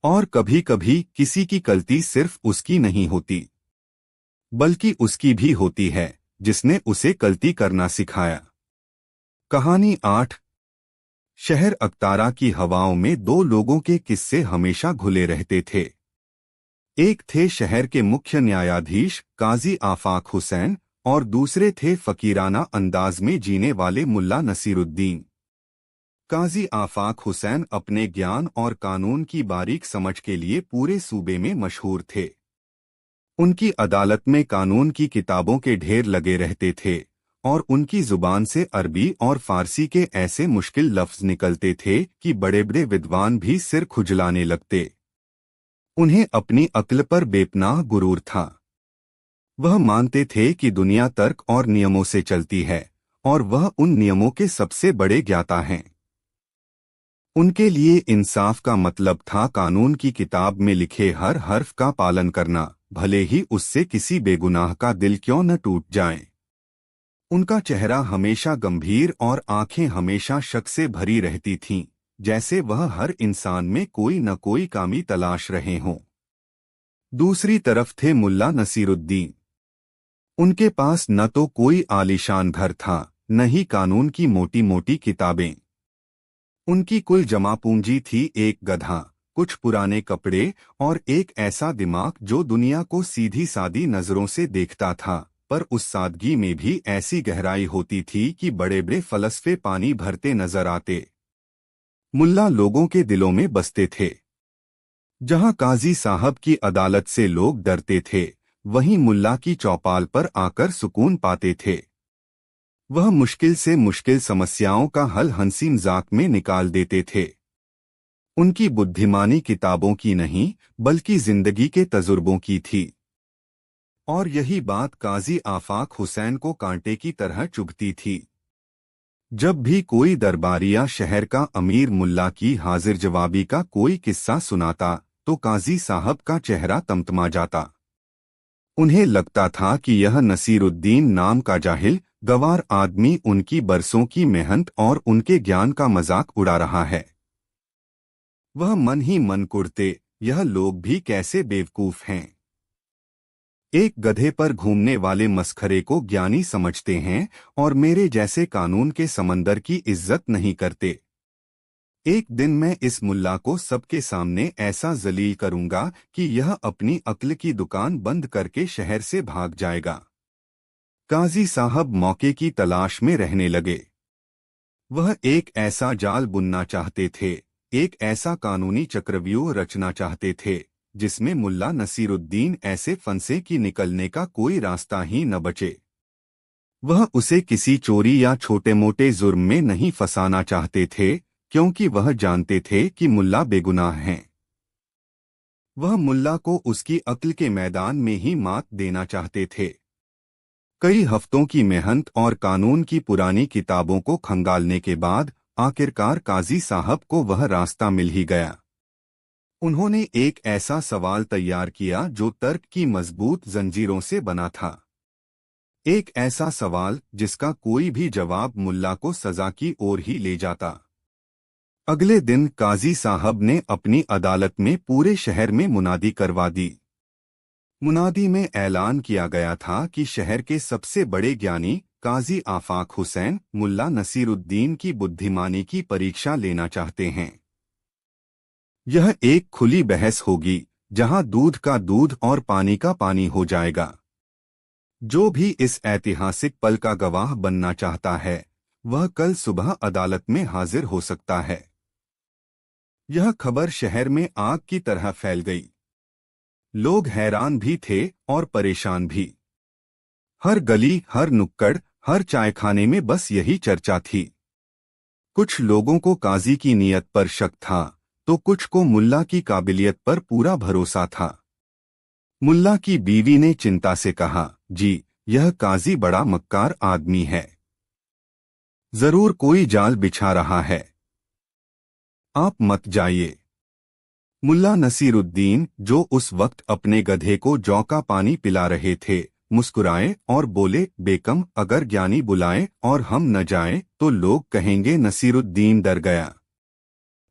A: और कभी कभी किसी की गलती सिर्फ उसकी नहीं होती, बल्कि उसकी भी होती है जिसने उसे गलती करना सिखाया। कहानी 8। शहर अक्तारा की हवाओं में दो लोगों के किस्से हमेशा घुले रहते थे। एक थे शहर के मुख्य न्यायाधीश काजी आफाक हुसैन और दूसरे थे फकीराना अंदाज में जीने वाले मुल्ला नसीरुद्दीन। काजी आफाक हुसैन अपने ज्ञान और कानून की बारीक समझ के लिए पूरे सूबे में मशहूर थे। उनकी अदालत में कानून की किताबों के ढेर लगे रहते थे और उनकी जुबान से अरबी और फारसी के ऐसे मुश्किल लफ्ज निकलते थे कि बड़े बड़े विद्वान भी सिर खुजलाने लगते। उन्हें अपनी अक्ल पर बेपनाह गुरूर था। वह मानते थे कि दुनिया तर्क और नियमों से चलती है और वह उन नियमों के सबसे बड़े ज्ञाता हैं। उनके लिए इंसाफ का मतलब था कानून की किताब में लिखे हर हर्फ का पालन करना, भले ही उससे किसी बेगुनाह का दिल क्यों न टूट जाए। उनका चेहरा हमेशा गंभीर और आंखें हमेशा शक से भरी रहती थीं, जैसे वह हर इंसान में कोई न कोई खामी तलाश रहे हों। दूसरी तरफ थे मुल्ला नसीरुद्दीन। उनके पास न तो कोई आलीशान घर था, न ही कानून की मोटी मोटी किताबें। उनकी कुल जमा पूंजी थी एक गधा, कुछ पुराने कपड़े और एक ऐसा दिमाग जो दुनिया को सीधी सादी नजरों से देखता था, पर उस सादगी में भी ऐसी गहराई होती थी कि बड़े बड़े फलसफे पानी भरते नजर आते। मुल्ला लोगों के दिलों में बसते थे। जहां काजी साहब की अदालत से लोग डरते थे, वहीं मुल्ला की चौपाल पर आकर सुकून पाते थे। वह मुश्किल से मुश्किल समस्याओं का हल हंसी मजाक में निकाल देते थे। उनकी बुद्धिमानी किताबों की नहीं, बल्कि जिंदगी के तजुर्बों की थी। और यही बात काजी आफाक हुसैन को कांटे की तरह चुभती थी। जब भी कोई दरबारिया शहर का अमीर मुल्ला की हाजिर जवाबी का कोई किस्सा सुनाता, तो काजी साहब का चेहरा तमतमा जाता। उन्हें लगता था कि यह नसीरुद्दीन नाम का जाहिल गवार आदमी उनकी बरसों की मेहनत और उनके ज्ञान का मजाक उड़ा रहा है। वह मन ही मन कुढ़ते, यह लोग भी कैसे बेवकूफ हैं। एक गधे पर घूमने वाले मस्खरे को ज्ञानी समझते हैं और मेरे जैसे कानून के समंदर की इज्जत नहीं करते। एक दिन मैं इस मुल्ला को सबके सामने ऐसा जलील करूंगा कि यह अपनी अक्ल की दुकान बंद करके शहर से भाग जाएगा। काजी साहब मौके की तलाश में रहने लगे। वह एक ऐसा जाल बुनना चाहते थे, एक ऐसा कानूनी चक्रव्यूह रचना चाहते थे, जिसमें मुल्ला नसीरुद्दीन ऐसे फंसे कि निकलने का कोई रास्ता ही न बचे। वह उसे किसी चोरी या छोटे मोटे जुर्म में नहीं फंसाना चाहते थे, क्योंकि वह जानते थे कि मुल्ला बेगुनाह हैं। वह मुल्ला को उसकी अक्ल के मैदान में ही मात देना चाहते थे। कई हफ्तों की मेहनत और कानून की पुरानी किताबों को खंगालने के बाद आखिरकार काजी साहब को वह रास्ता मिल ही गया। उन्होंने एक ऐसा सवाल तैयार किया जो तर्क की मजबूत जंजीरों से बना था। एक ऐसा सवाल जिसका कोई भी जवाब मुल्ला को सजा की ओर ही ले जाता। अगले दिन काजी साहब ने अपनी अदालत में पूरे शहर में मुनादी करवा दी। मुनादी में ऐलान किया गया था कि शहर के सबसे बड़े ज्ञानी काजी आफाक हुसैन मुल्ला नसीरुद्दीन की बुद्धिमानी की परीक्षा लेना चाहते हैं। यह एक खुली बहस होगी जहां दूध का दूध और पानी का पानी हो जाएगा। जो भी इस ऐतिहासिक पल का गवाह बनना चाहता है वह कल सुबह अदालत में हाजिर हो सकता है। यह खबर शहर में आग की तरह फैल गई। लोग हैरान भी थे और परेशान भी। हर गली, हर नुक्कड़, हर चायखाने में बस यही चर्चा थी। कुछ लोगों को काजी की नीयत पर शक था तो कुछ को मुल्ला की काबिलियत पर पूरा भरोसा था। मुल्ला की बीवी ने चिंता से कहा, जी, यह काजी बड़ा मक्कार आदमी है। जरूर कोई जाल बिछा रहा है। आप मत जाइए। मुल्ला नसीरुद्दीन, जो उस वक्त अपने गधे को जौ का पानी पिला रहे थे, मुस्कुराए और बोले, बेकम, अगर ज्ञानी बुलाए और हम न जाएं तो लोग कहेंगे नसीरुद्दीन डर गया,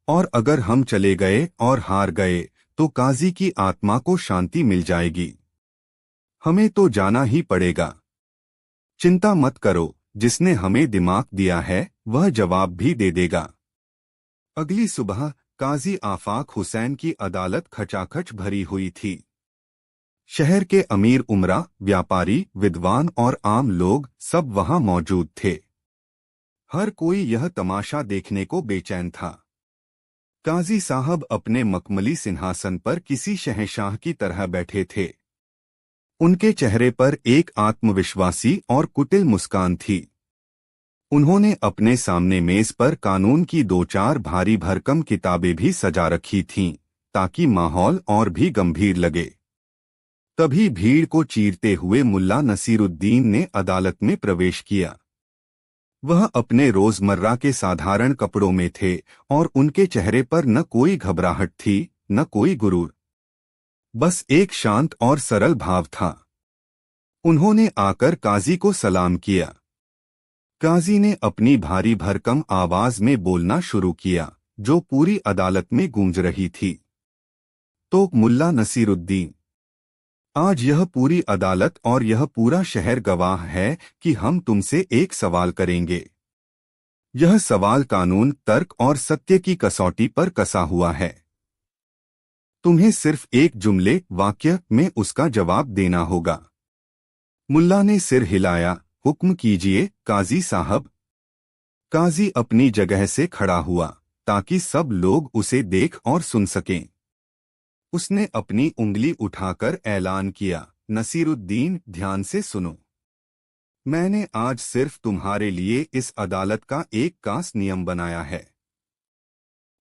A: और अगर हम चले गए और हार गए तो काजी की आत्मा को शांति मिल जाएगी। हमें तो जाना ही पड़ेगा। चिंता मत करो, जिसने हमें दिमाग दिया है वह जवाब भी दे देगा। अगली सुबह काजी आफाक हुसैन की अदालत खचाखच भरी हुई थी। शहर के अमीर उमरा, व्यापारी, विद्वान और आम लोग सब वहां मौजूद थे। हर कोई यह तमाशा देखने को बेचैन था। काजी साहब अपने मखमली सिंहासन पर किसी शहंशाह की तरह बैठे थे। उनके चेहरे पर एक आत्मविश्वासी और कुटिल मुस्कान थी। उन्होंने अपने सामने मेज पर कानून की 2-4 भारी भरकम किताबें भी सजा रखी थीं, ताकि माहौल और भी गंभीर लगे। तभी भीड़ को चीरते हुए मुल्ला नसीरुद्दीन ने अदालत में प्रवेश किया। वह अपने रोजमर्रा के साधारण कपड़ों में थे और उनके चेहरे पर न कोई घबराहट थी, न कोई गुरूर। बस एक शांत और सरल भाव था। उन्होंने आकर काजी को सलाम किया। काजी ने अपनी भारी भरकम आवाज में बोलना शुरू किया, जो पूरी अदालत में गूंज रही थी। तो मुल्ला नसीरुद्दीन, आज यह पूरी अदालत और यह पूरा शहर गवाह है कि हम तुमसे एक सवाल करेंगे। यह सवाल कानून, तर्क और सत्य की कसौटी पर कसा हुआ है। तुम्हें सिर्फ एक जुमले, वाक्य में उसका जवाब देना होगा। मुल्ला ने सिर हिलाया। हुक्म कीजिए काजी साहब। काजी अपनी जगह से खड़ा हुआ ताकि सब लोग उसे देख और सुन सकें। उसने अपनी उंगली उठाकर ऐलान किया, नसीरुद्दीन, ध्यान से सुनो। मैंने आज सिर्फ तुम्हारे लिए इस अदालत का एक खास नियम बनाया है।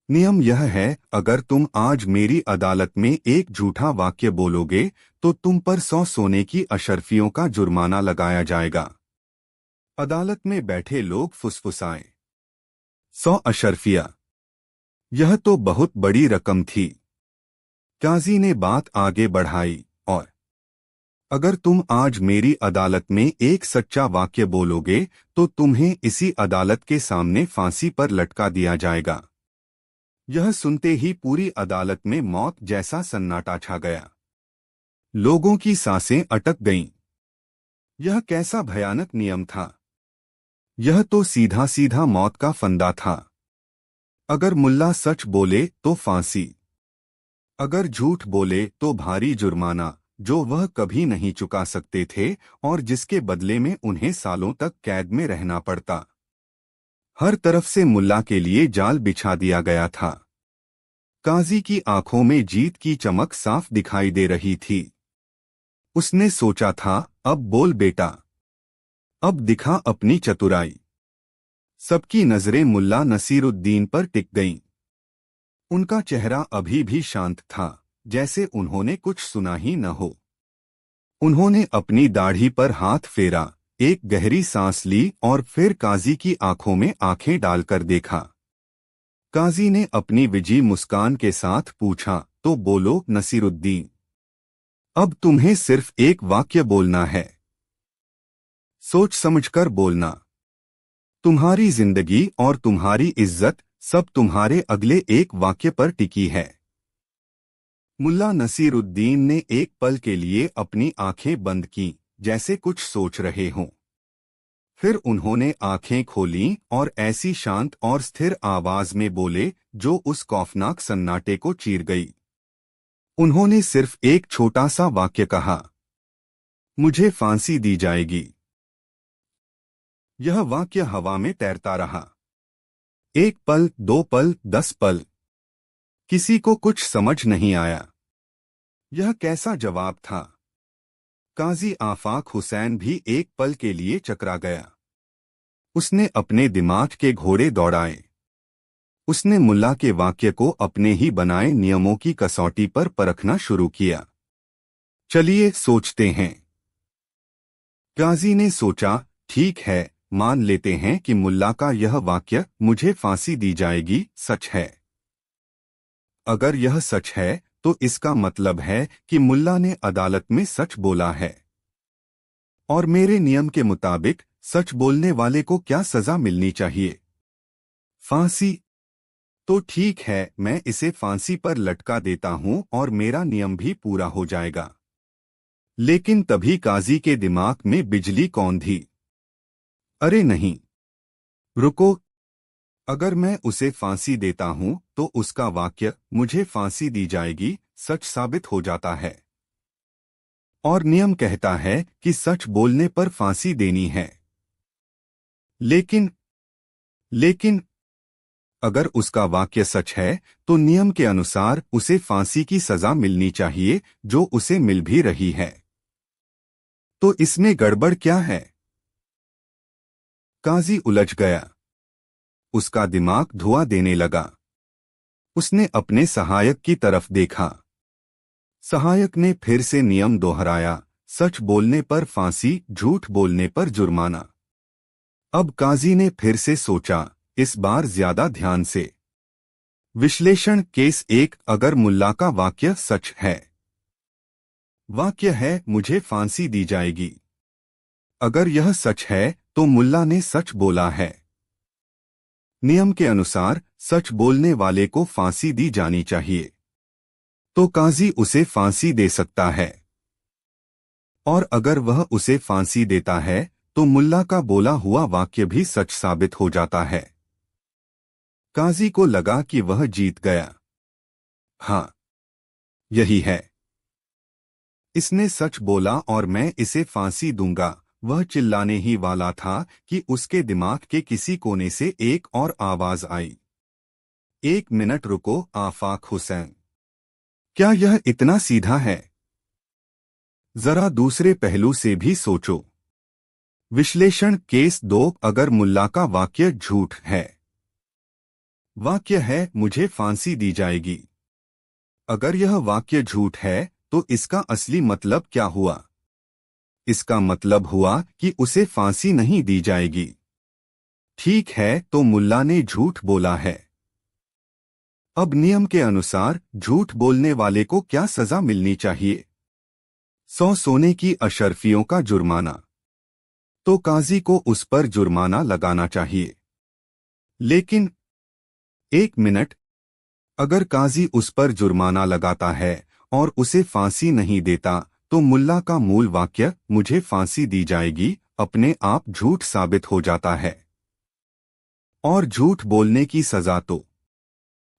A: नियम यह है, अगर तुम आज मेरी अदालत में एक झूठा वाक्य बोलोगे तो तुम पर 100 सोने की अशर्फियों का जुर्माना लगाया जाएगा। अदालत में बैठे लोग फुसफुसाए। 100 अशर्फिया, यह तो बहुत बड़ी रकम थी। काजी ने बात आगे बढ़ाई, और अगर तुम आज मेरी अदालत में एक सच्चा वाक्य बोलोगे तो तुम्हें इसी अदालत के सामने फांसी पर लटका दिया जाएगा। यह सुनते ही पूरी अदालत में मौत जैसा सन्नाटा छा गया। लोगों की सांसें अटक गईं। यह कैसा भयानक नियम था। यह तो सीधा सीधा मौत का फंदा था। अगर मुल्ला सच बोले तो फांसी, अगर झूठ बोले तो भारी जुर्माना, जो वह कभी नहीं चुका सकते थे और जिसके बदले में उन्हें सालों तक कैद में रहना पड़ता। हर तरफ से मुल्ला के लिए जाल बिछा दिया गया था। काजी की आंखों में जीत की चमक साफ दिखाई दे रही थी। उसने सोचा था, अब बोल बेटा, अब दिखा अपनी चतुराई। सबकी नजरें मुल्ला नसीरुद्दीन पर टिक गईं। उनका चेहरा अभी भी शांत था, जैसे उन्होंने कुछ सुना ही न हो। उन्होंने अपनी दाढ़ी पर हाथ फेरा, एक गहरी सांस ली और फिर काजी की आंखों में आंखें डालकर देखा। काजी ने अपनी विजी मुस्कान के साथ पूछा, तो बोलो नसीरुद्दीन, अब तुम्हें सिर्फ एक वाक्य बोलना है। सोच समझकर बोलना। तुम्हारी जिंदगी और तुम्हारी इज्जत सब तुम्हारे अगले एक वाक्य पर टिकी है। मुल्ला नसीरुद्दीन ने एक पल के लिए अपनी आंखें बंद कीं, जैसे कुछ सोच रहे हों। फिर उन्होंने आंखें खोलीं और ऐसी शांत और स्थिर आवाज में बोले जो उस खौफनाक सन्नाटे को चीर गई। उन्होंने सिर्फ एक छोटा सा वाक्य कहा, मुझे फांसी दी जाएगी। यह वाक्य हवा में तैरता रहा। एक पल, 2 पल, 10 पल। किसी को कुछ समझ नहीं आया। यह कैसा जवाब था? काजी आफाक हुसैन भी एक पल के लिए चकरा गया। उसने अपने दिमाग के घोड़े दौड़ाए। उसने मुल्ला के वाक्य को अपने ही बनाए नियमों की कसौटी पर परखना शुरू किया। चलिए सोचते हैं। काजी ने सोचा, ठीक है, मान लेते हैं कि मुल्ला का यह वाक्य, मुझे फांसी दी जाएगी, सच है। अगर यह सच है तो इसका मतलब है कि मुल्ला ने अदालत में सच बोला है। और मेरे नियम के मुताबिक सच बोलने वाले को क्या सजा मिलनी चाहिए? फांसी। तो ठीक है, मैं इसे फांसी पर लटका देता हूं और मेरा नियम भी पूरा हो जाएगा। लेकिन तभी काजी के दिमाग में बिजली कौंधी। अरे नहीं, रुको। अगर मैं उसे फांसी देता हूं तो उसका वाक्य, मुझे फांसी दी जाएगी, सच साबित हो जाता है। और नियम कहता है कि सच बोलने पर फांसी देनी है। लेकिन अगर उसका वाक्य सच है तो नियम के अनुसार उसे फांसी की सजा मिलनी चाहिए, जो उसे मिल भी रही है। तो इसमें गड़बड़ क्या है? काजी उलझ गया। उसका दिमाग धुआं देने लगा। उसने अपने सहायक की तरफ देखा। सहायक ने फिर से नियम दोहराया, सच बोलने पर फांसी, झूठ बोलने पर जुर्माना। अब काजी ने फिर से सोचा, इस बार ज्यादा ध्यान से। विश्लेषण केस 1, अगर मुल्ला का वाक्य सच है। वाक्य है, मुझे फांसी दी जाएगी। अगर यह सच है तो मुल्ला ने सच बोला है। नियम के अनुसार सच बोलने वाले को फांसी दी जानी चाहिए। तो काजी उसे फांसी दे सकता है। और अगर वह उसे फांसी देता है तो मुल्ला का बोला हुआ वाक्य भी सच साबित हो जाता है। काजी को लगा कि वह जीत गया। हाँ, यही है। इसने सच बोला और मैं इसे फांसी दूंगा। वह चिल्लाने ही वाला था कि उसके दिमाग के किसी कोने से एक और आवाज आई, 1 मिनट रुको आफाक हुसैन। क्या यह इतना सीधा है? जरा दूसरे पहलू से भी सोचो। विश्लेषण केस 2, अगर मुल्ला का वाक्य झूठ है। वाक्य है, मुझे फांसी दी जाएगी। अगर यह वाक्य झूठ है तो इसका असली मतलब क्या हुआ? इसका मतलब हुआ कि उसे फांसी नहीं दी जाएगी। ठीक है, तो मुल्ला ने झूठ बोला है। अब नियम के अनुसार झूठ बोलने वाले को क्या सजा मिलनी चाहिए? 100 सोने की अशर्फियों का जुर्माना। तो काजी को उस पर जुर्माना लगाना चाहिए। लेकिन 1 मिनट, अगर काजी उस पर जुर्माना लगाता है और उसे फांसी नहीं देता तो मुल्ला का मूल वाक्य, मुझे फांसी दी जाएगी, अपने आप झूठ साबित हो जाता है। और झूठ बोलने की सजा तो,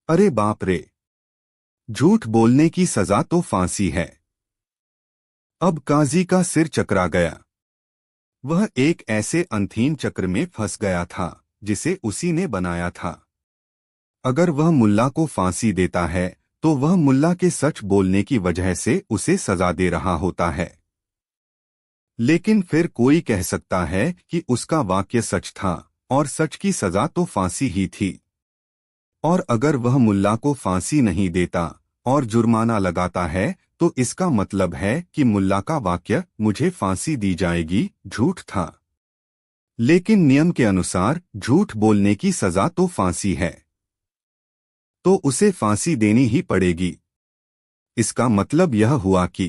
A: अरे बाप रे, झूठ बोलने की सजा तो फांसी है। अब काजी का सिर चकरा गया। वह एक ऐसे अंधीन चक्र में फंस गया था जिसे उसी ने बनाया था। अगर वह मुल्ला को फांसी देता है तो वह मुल्ला के सच बोलने की वजह से उसे सजा दे रहा होता है। लेकिन फिर कोई कह सकता है कि उसका वाक्य सच था और सच की सजा तो फांसी ही थी। और अगर वह मुल्ला को फांसी नहीं देता और जुर्माना लगाता है तो इसका मतलब है कि मुल्ला का वाक्य, मुझे फांसी दी जाएगी, झूठ था। लेकिन नियम के अनुसार झूठ बोलने की सजा तो फांसी है। तो उसे फांसी देनी ही पड़ेगी। इसका मतलब यह हुआ कि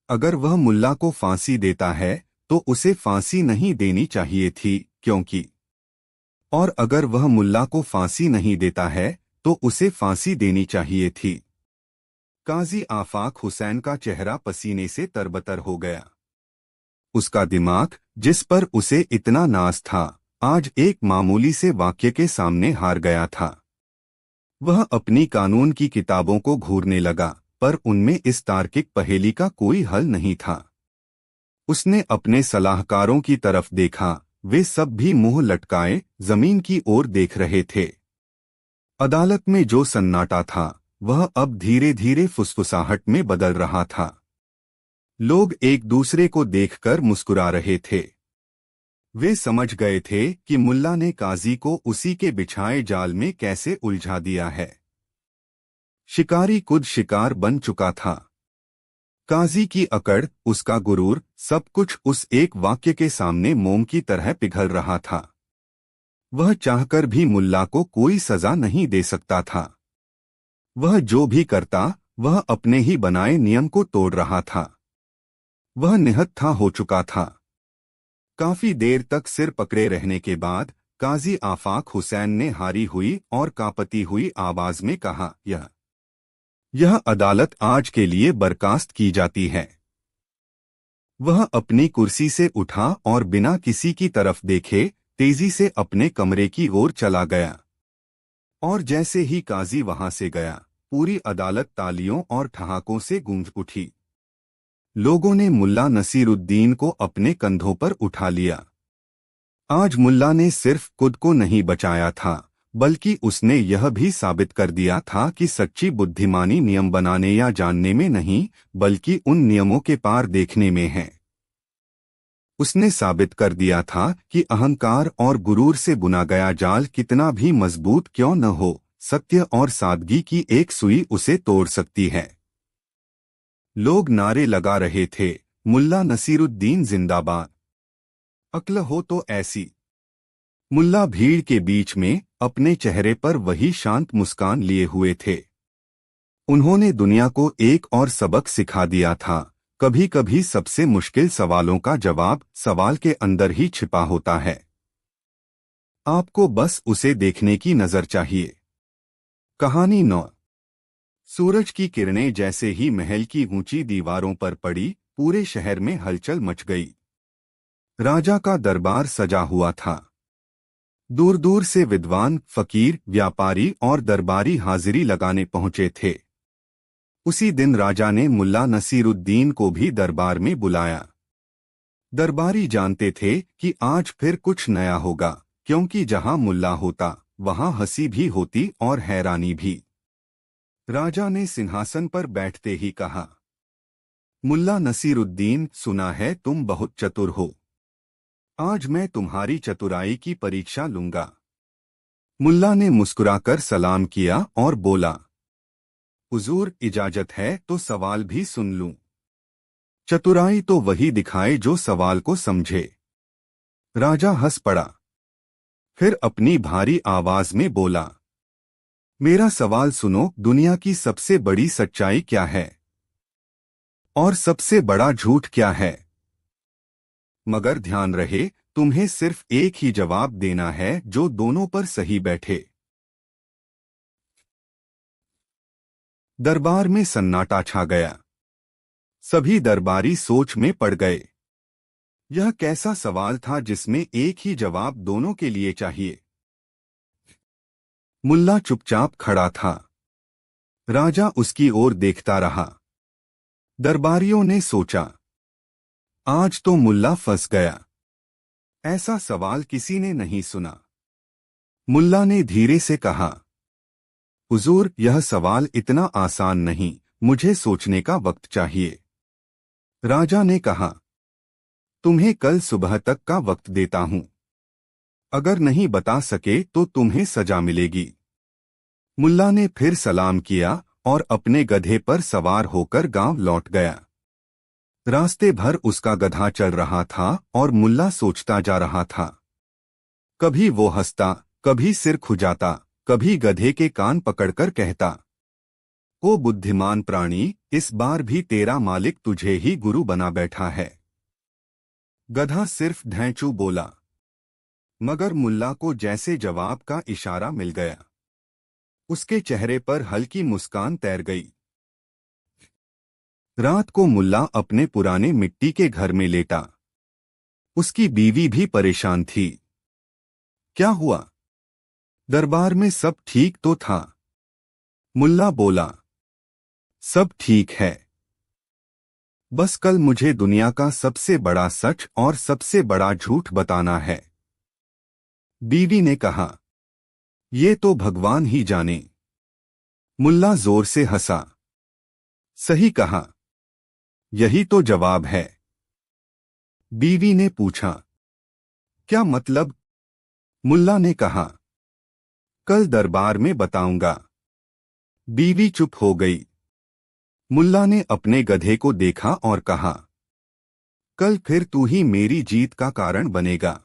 A: अगर वह मुल्ला को फांसी देता है तो उसे फांसी नहीं देनी चाहिए थी, क्योंकि और अगर वह मुल्ला को फांसी नहीं देता है तो उसे फांसी देनी चाहिए थी। काजी आफाक हुसैन का चेहरा पसीने से तरबतर हो गया। उसका दिमाग, जिस पर उसे इतना नाज था, आज एक मामूली से वाक्य के सामने हार गया था। वह अपनी कानून की किताबों को घूरने लगा, पर उनमें इस तार्किक पहेली का कोई हल नहीं था। उसने अपने सलाहकारों की तरफ देखा, वे सब भी मुंह लटकाए जमीन की ओर देख रहे थे। अदालत में जो सन्नाटा था, वह अब धीरे धीरे फुसफुसाहट में बदल रहा था। लोग एक दूसरे को देखकर मुस्कुरा रहे थे। वे समझ गए थे कि मुल्ला ने काजी को उसी के बिछाए जाल में कैसे उलझा दिया है। शिकारी खुद शिकार बन चुका था। काजी की अकड़, उसका गुरूर, सब कुछ उस एक वाक्य के सामने मोम की तरह पिघल रहा था। वह चाहकर भी मुल्ला को कोई सजा नहीं दे सकता था। वह जो भी करता, वह अपने ही बनाए नियम को तोड़ रहा था। वह निहत्था हो चुका था। काफी देर तक सिर पकड़े रहने के बाद काजी आफाक हुसैन ने हारी हुई और कांपती हुई आवाज में कहा, यह अदालत आज के लिए बर्खास्त की जाती है। वह अपनी कुर्सी से उठा और बिना किसी की तरफ देखे तेजी से अपने कमरे की ओर चला गया। और जैसे ही काजी वहां से गया, पूरी अदालत तालियों और ठहाकों से गूंज उठी। लोगों ने मुल्ला नसीरुद्दीन को अपने कंधों पर उठा लिया। आज मुल्ला ने सिर्फ खुद को नहीं बचाया था, बल्कि उसने यह भी साबित कर दिया था कि सच्ची बुद्धिमानी नियम बनाने या जानने में नहीं, बल्कि उन नियमों के पार देखने में है। उसने साबित कर दिया था कि अहंकार और गुरूर से बुना गया जाल कितना भी मजबूत क्यों न हो, सत्य और सादगी की एक सुई उसे तोड़ सकती है। लोग नारे लगा रहे थे, मुल्ला नसीरुद्दीन जिंदाबाद, अक्ल हो तो ऐसी। मुल्ला भीड़ के बीच में अपने चेहरे पर वही शांत मुस्कान लिए हुए थे। उन्होंने दुनिया को एक और सबक सिखा दिया था, कभी कभी सबसे मुश्किल सवालों का जवाब सवाल के अंदर ही छिपा होता है। आपको बस उसे देखने की नजर चाहिए। कहानी 9। सूरज की किरणें जैसे ही महल की ऊंची दीवारों पर पड़ी, पूरे शहर में हलचल मच गई। राजा का दरबार सजा हुआ था। दूर दूर से विद्वान, फकीर, व्यापारी और दरबारी हाजिरी लगाने पहुंचे थे। उसी दिन राजा ने मुल्ला नसीरुद्दीन को भी दरबार में बुलाया। दरबारी जानते थे कि आज फिर कुछ नया होगा, क्योंकि जहां मुल्ला होता, वहां हंसी भी होती और हैरानी भी। राजा ने सिंहासन पर बैठते ही कहा, मुल्ला नसीरुद्दीन, सुना है तुम बहुत चतुर हो। आज मैं तुम्हारी चतुराई की परीक्षा लूंगा। मुल्ला ने मुस्कुराकर सलाम किया और बोला, हुजूर, इजाजत है तो सवाल भी सुन लूं। चतुराई तो वही दिखाए जो सवाल को समझे। राजा हंस पड़ा। फिर अपनी भारी आवाज में बोला, मेरा सवाल सुनो, दुनिया की सबसे बड़ी सच्चाई क्या है और सबसे बड़ा झूठ क्या है? मगर ध्यान रहे, तुम्हें सिर्फ एक ही जवाब देना है जो दोनों पर सही बैठे। दरबार में सन्नाटा छा गया। सभी दरबारी सोच में पड़ गए। यह कैसा सवाल था जिसमें एक ही जवाब दोनों के लिए चाहिए? मुल्ला चुपचाप खड़ा था। राजा उसकी ओर देखता रहा। दरबारियों ने सोचा, आज तो मुल्ला फंस गया। ऐसा सवाल किसी ने नहीं सुना। मुल्ला ने धीरे से कहा, हुजूर, यह सवाल इतना आसान नहीं, मुझे सोचने का वक्त चाहिए। राजा ने कहा, तुम्हें कल सुबह तक का वक्त देता हूं। अगर नहीं बता सके तो तुम्हें सजा मिलेगी। मुल्ला ने फिर सलाम किया और अपने गधे पर सवार होकर गांव लौट गया। रास्ते भर उसका गधा चल रहा था और मुल्ला सोचता जा रहा था। कभी वो हंसता, कभी सिर खुजाता, कभी गधे के कान पकड़कर कहता, ओ बुद्धिमान प्राणी, इस बार भी तेरा मालिक तुझे ही गुरु बना बैठा है। गधा सिर्फ ढैंचू बोला, मगर मुल्ला को जैसे जवाब का इशारा मिल गया। उसके चेहरे पर हल्की मुस्कान तैर गई। रात को मुल्ला अपने पुराने मिट्टी के घर में लेटा। उसकी बीवी भी परेशान थी। क्या हुआ? दरबार में सब ठीक तो था? मुल्ला बोला, सब ठीक है। बस कल मुझे दुनिया का सबसे बड़ा सच और सबसे बड़ा झूठ बताना है। बीवी ने कहा, ये तो भगवान ही जाने। मुल्ला जोर से हंसा। सही कहा, यही तो जवाब है। बीवी ने पूछा, क्या मतलब? मुल्ला ने कहा, कल दरबार में बताऊंगा। बीवी चुप हो गई। मुल्ला ने अपने गधे को देखा और कहा, कल फिर तू ही मेरी जीत का कारण बनेगा।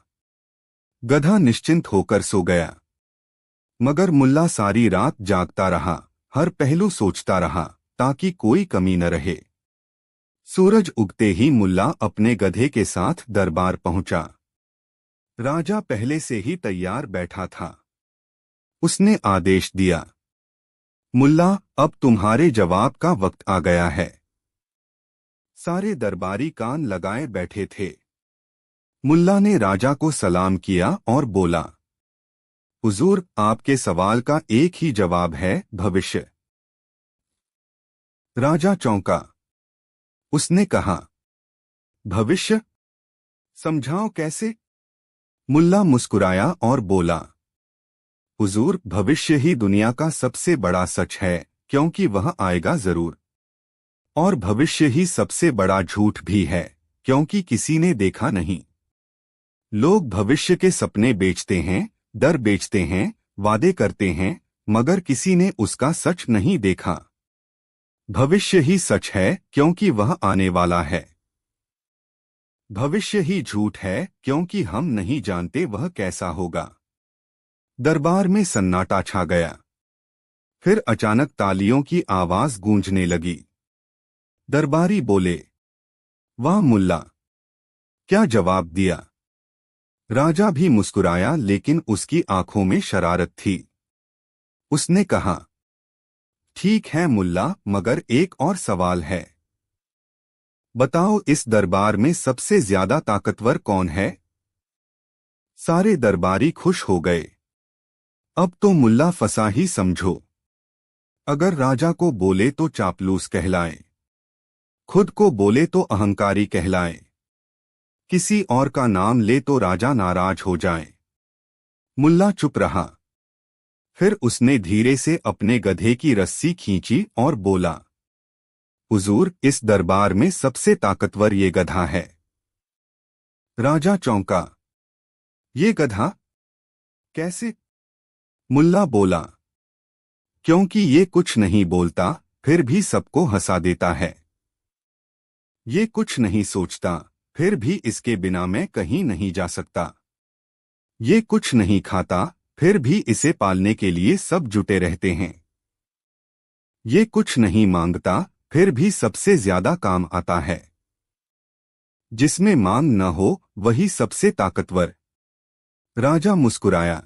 A: गधा निश्चिंत होकर सो गया। मगर मुल्ला सारी रात जागता रहा, हर पहलू सोचता रहा, ताकि कोई कमी न रहे। सूरज उगते ही मुल्ला अपने गधे के साथ दरबार पहुंचा। राजा पहले से ही तैयार बैठा था। उसने आदेश दिया, मुल्ला, अब तुम्हारे जवाब का वक्त आ गया है। सारे दरबारी कान लगाए बैठे थे। मुल्ला ने राजा को सलाम किया और बोला, हुजूर, आपके सवाल का एक ही जवाब है, भविष्य। राजा चौंका। उसने कहा, भविष्य? समझाओ कैसे? मुल्ला मुस्कुराया और बोला, हुजूर, भविष्य ही दुनिया का सबसे बड़ा सच है, क्योंकि वह आएगा जरूर। और भविष्य ही सबसे बड़ा झूठ भी है, क्योंकि किसी ने देखा नहीं। लोग भविष्य के सपने बेचते हैं, डर बेचते हैं, वादे करते हैं, मगर किसी ने उसका सच नहीं देखा। भविष्य ही सच है, क्योंकि वह आने वाला है। भविष्य ही झूठ है, क्योंकि हम नहीं जानते वह कैसा होगा। दरबार में सन्नाटा छा गया। फिर अचानक तालियों की आवाज गूंजने लगी। दरबारी बोले, वाह मुल्ला, क्या जवाब दिया। राजा भी मुस्कुराया, लेकिन उसकी आंखों में शरारत थी। उसने कहा, ठीक है मुल्ला, मगर एक और सवाल है। बताओ, इस दरबार में सबसे ज्यादा ताकतवर कौन है? सारे दरबारी खुश हो गए। अब तो मुल्ला फंसा ही समझो। अगर राजा को बोले तो चापलूस कहलाए, खुद को बोले तो अहंकारी कहलाए, किसी और का नाम ले तो राजा नाराज हो जाए। मुल्ला चुप रहा। फिर उसने धीरे से अपने गधे की रस्सी खींची और बोला, हुजूर, इस दरबार में सबसे ताकतवर ये गधा है। राजा चौंका। ये गधा? कैसे? मुल्ला बोला, क्योंकि ये कुछ नहीं बोलता, फिर भी सबको हंसा देता है। ये कुछ नहीं सोचता, फिर भी इसके बिना मैं कहीं नहीं जा सकता। ये कुछ नहीं खाता, फिर भी इसे पालने के लिए सब जुटे रहते हैं। ये कुछ नहीं मांगता, फिर भी सबसे ज्यादा काम आता है। जिसमें मांग न हो, वही सबसे ताकतवर। राजा मुस्कुराया।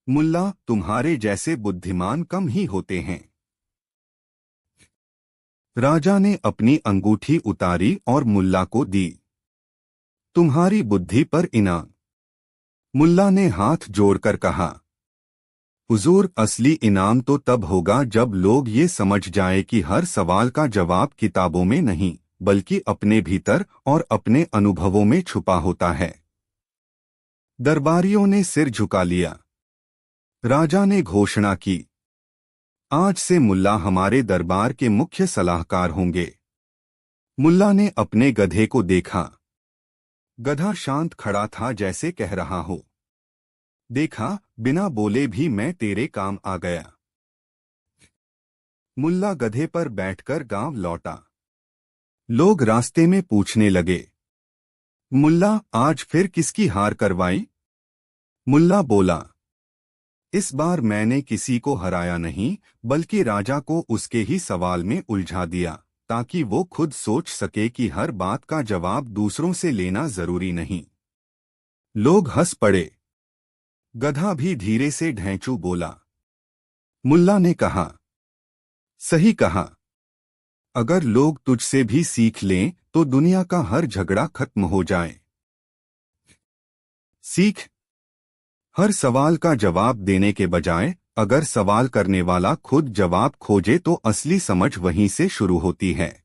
A: मुल्ला, तुम्हारे जैसे बुद्धिमान कम ही होते हैं। राजा ने अपनी अंगूठी उतारी और मुल्ला को दी। तुम्हारी बुद्धि पर इनाम। मुल्ला ने हाथ जोड़कर कहा, हुजूर, असली इनाम तो तब होगा जब लोग ये समझ जाए कि हर सवाल का जवाब किताबों में नहीं, बल्कि अपने भीतर और अपने अनुभवों में छुपा होता है। दरबारियों ने सिर झुका लिया। राजा ने घोषणा की, आज से मुल्ला हमारे दरबार के मुख्य सलाहकार होंगे। मुल्ला ने अपने गधे को देखा। गधा शांत खड़ा था, जैसे कह रहा हो, देखा, बिना बोले भी मैं तेरे काम आ गया। मुल्ला गधे पर बैठकर गांव लौटा। लोग रास्ते में पूछने लगे, मुल्ला, आज फिर किसकी हार करवाई? मुल्ला बोला, इस बार मैंने किसी को हराया नहीं, बल्कि राजा को उसके ही सवाल में उलझा दिया, ताकि वो खुद सोच सके कि हर बात का जवाब दूसरों से लेना जरूरी नहीं। लोग हंस पड़े। गधा भी धीरे से ढैंचू बोला। मुल्ला ने कहा, सही कहा। अगर लोग तुझसे भी सीख लें तो दुनिया का हर झगड़ा खत्म हो जाए। सीख। हर सवाल का जवाब देने के बजाय अगर सवाल करने वाला खुद जवाब खोजे तो असली समझ वहीं से शुरू होती है।